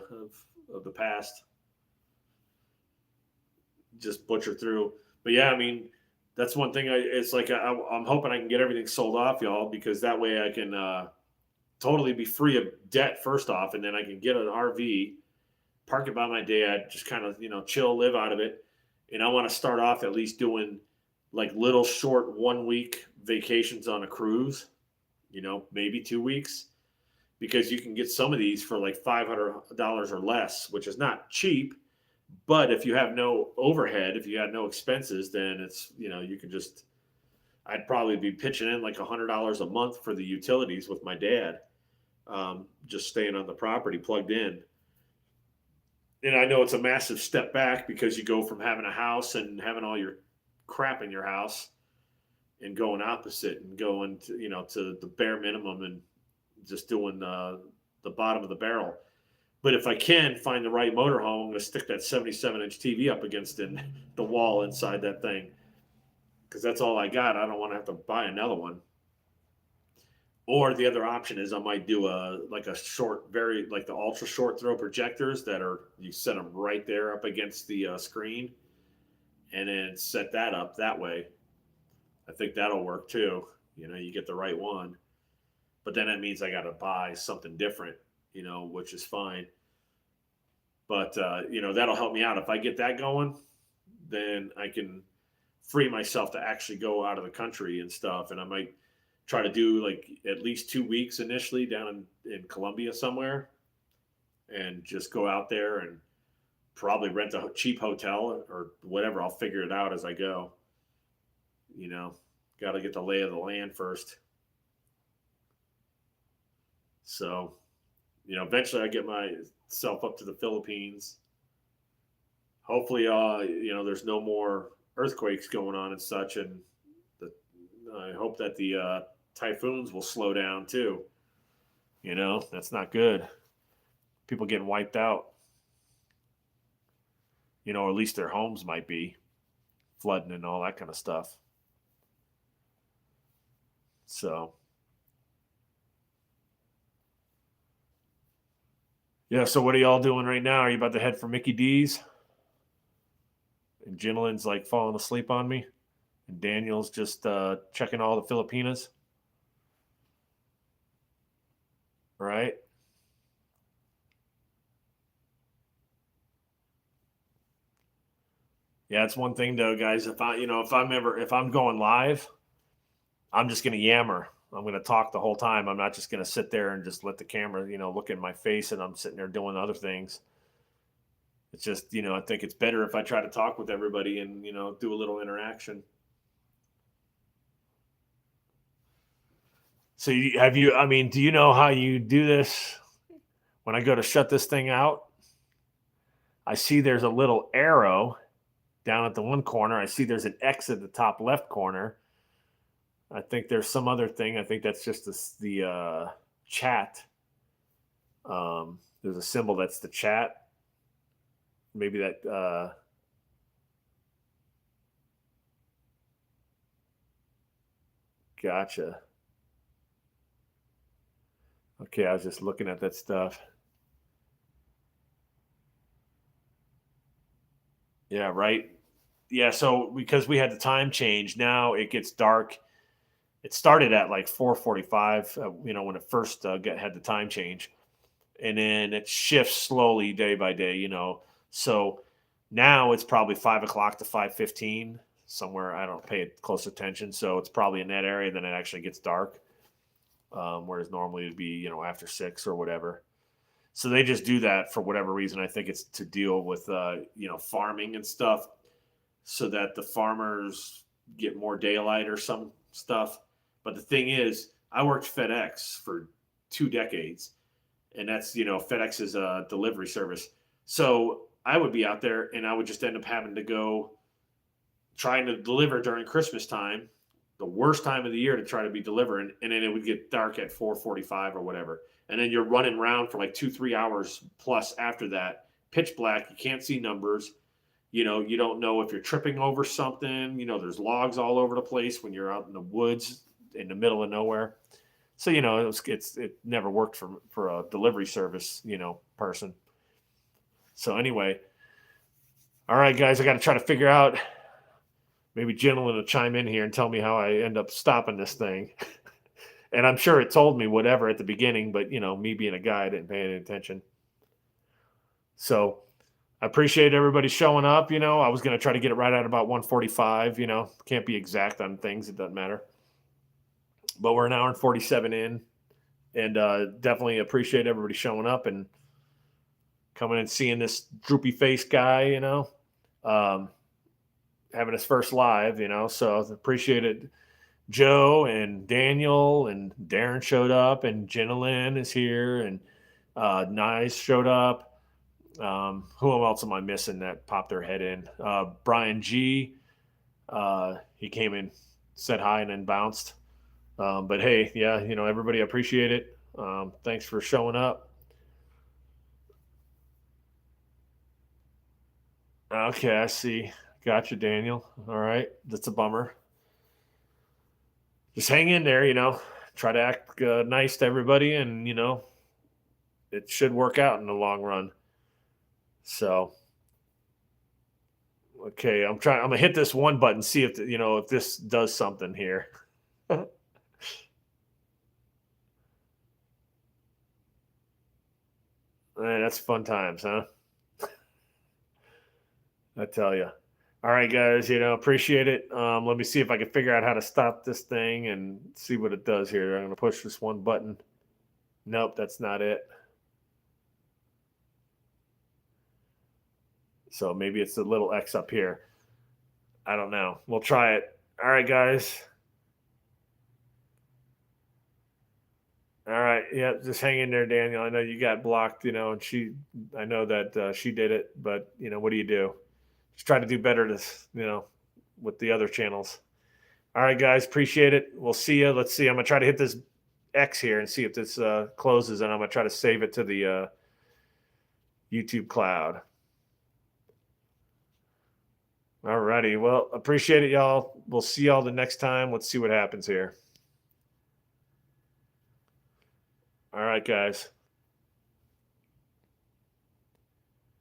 of the past. Just butcher through. But yeah, I mean, that's one thing. It's like I'm hoping I can get everything sold off, y'all, because that way I can totally be free of debt first off, and then I can get an RV, park it by my dad, just kind of chill, live out of it. And I want to start off at least doing like little short 1 week vacations on a cruise, maybe 2 weeks, because you can get some of these for like $500 or less, which is not cheap. But if you have no overhead, if you had no expenses, then it's you can just. I'd probably be pitching in like $100 a month for the utilities with my dad, just staying on the property plugged in. And I know it's a massive step back because you go from having a house and having all your crap in your house and going opposite and going to the bare minimum and just doing the bottom of the barrel. But if I can find the right motorhome, I'm going to stick that 77-inch TV up against the wall inside that thing, because that's all I got. I don't want to have to buy another one. Or the other option is I might do a short, very like the ultra short throw projectors that are, you set them right there up against the screen, and then set that up that way. I think that'll work too. You get the right one, but then that means I got to buy something different, which is fine. But that'll help me out if I get that going. Then I can free myself to actually go out of the country and stuff, and I might try to do like at least 2 weeks initially down in Colombia somewhere, and just go out there and probably rent a cheap hotel or whatever. I'll figure it out as I go. Got to get the lay of the land first. So, eventually I get myself up to the Philippines. Hopefully, there's no more earthquakes going on and such, and I hope that the typhoons will slow down too. That's not good. People getting wiped out. Or at least their homes might be flooding and all that kind of stuff. So, yeah. So what are y'all doing right now? Are you about to head for Mickey D's? And Jimlin's like falling asleep on me, and Daniel's just checking all the Filipinas. Right? Yeah, it's one thing though, guys. If I'm going live, I'm just gonna yammer. I'm gonna talk the whole time. I'm not just gonna sit there and just let the camera, look in my face, and I'm sitting there doing other things. It's just, I think it's better if I try to talk with everybody and do a little interaction. So do you know how you do this? When I go to shut this thing out, I see there's a little arrow down at the one corner. I see there's an X at the top left corner. I think there's some other thing. I think that's just the chat. There's a symbol that's the chat. Maybe that. Gotcha. Okay, I was just looking at that stuff. Yeah, right. Yeah, so because we had the time change, now it gets dark. It started at like 4:45, when it first had the time change, and then it shifts slowly day by day. So now it's probably 5 o'clock to 5:15 somewhere. I don't pay close attention, so it's probably in that area. Then it actually gets dark, whereas normally it'd be after 6 or whatever. So they just do that for whatever reason. I think it's to deal with farming and stuff, so that the farmers get more daylight or some stuff. But the thing is, I worked FedEx for 2 decades, and that's FedEx is a delivery service. So I would be out there, and I would just end up having to go trying to deliver during Christmas time, the worst time of the year to try to be delivering, and then it would get dark at 4:45 or whatever, and then you're running around for like 2-3 hours plus after that, pitch black. You can't see numbers. You don't know if you're tripping over something. There's logs all over the place when you're out in the woods in the middle of nowhere. So it never worked for a delivery service person. So anyway, all right, guys, I got to try to figure out. Maybe gentlemen will chime in here and tell me how I end up stopping this thing. And I'm sure it told me whatever at the beginning, but me being a guy, I didn't pay any attention. So I appreciate everybody showing up. I was going to try to get it right at about 1:45. Can't be exact on things. It doesn't matter. But we're an hour and 47 in, and definitely appreciate everybody showing up and coming and seeing this droopy face guy, having his first live, so appreciate it. Joe and Daniel and Darren showed up, and Jenna Lynn is here, and Nice showed up. Who else am I missing that popped their head in? Brian G. He came in, said hi, and then bounced. But hey, yeah, everybody appreciate it. Thanks for showing up. Okay, I see. Gotcha, Daniel. All right, that's a bummer. Just hang in there, Try to act nice to everybody, and it should work out in the long run. So, okay, I'm gonna hit this one button, see if this does something here. Man, that's fun times, huh? I tell you. All right, guys, appreciate it. Let me see if I can figure out how to stop this thing and see what it does here. I'm going to push this one button. Nope, that's not it. So maybe it's the little X up here. I don't know. We'll try it. All right, guys. All right. Yeah, just hang in there, Daniel. I know you got blocked, and I know that she did it, but, what do you do? Just try to do better with the other channels. All right, guys, appreciate it. We'll see you. Let's see. I'm gonna try to hit this X here and see if this closes, and I'm gonna try to save it to the YouTube cloud. All righty. Well, appreciate it, y'all. We'll see y'all the next time. Let's see what happens here. All right, guys.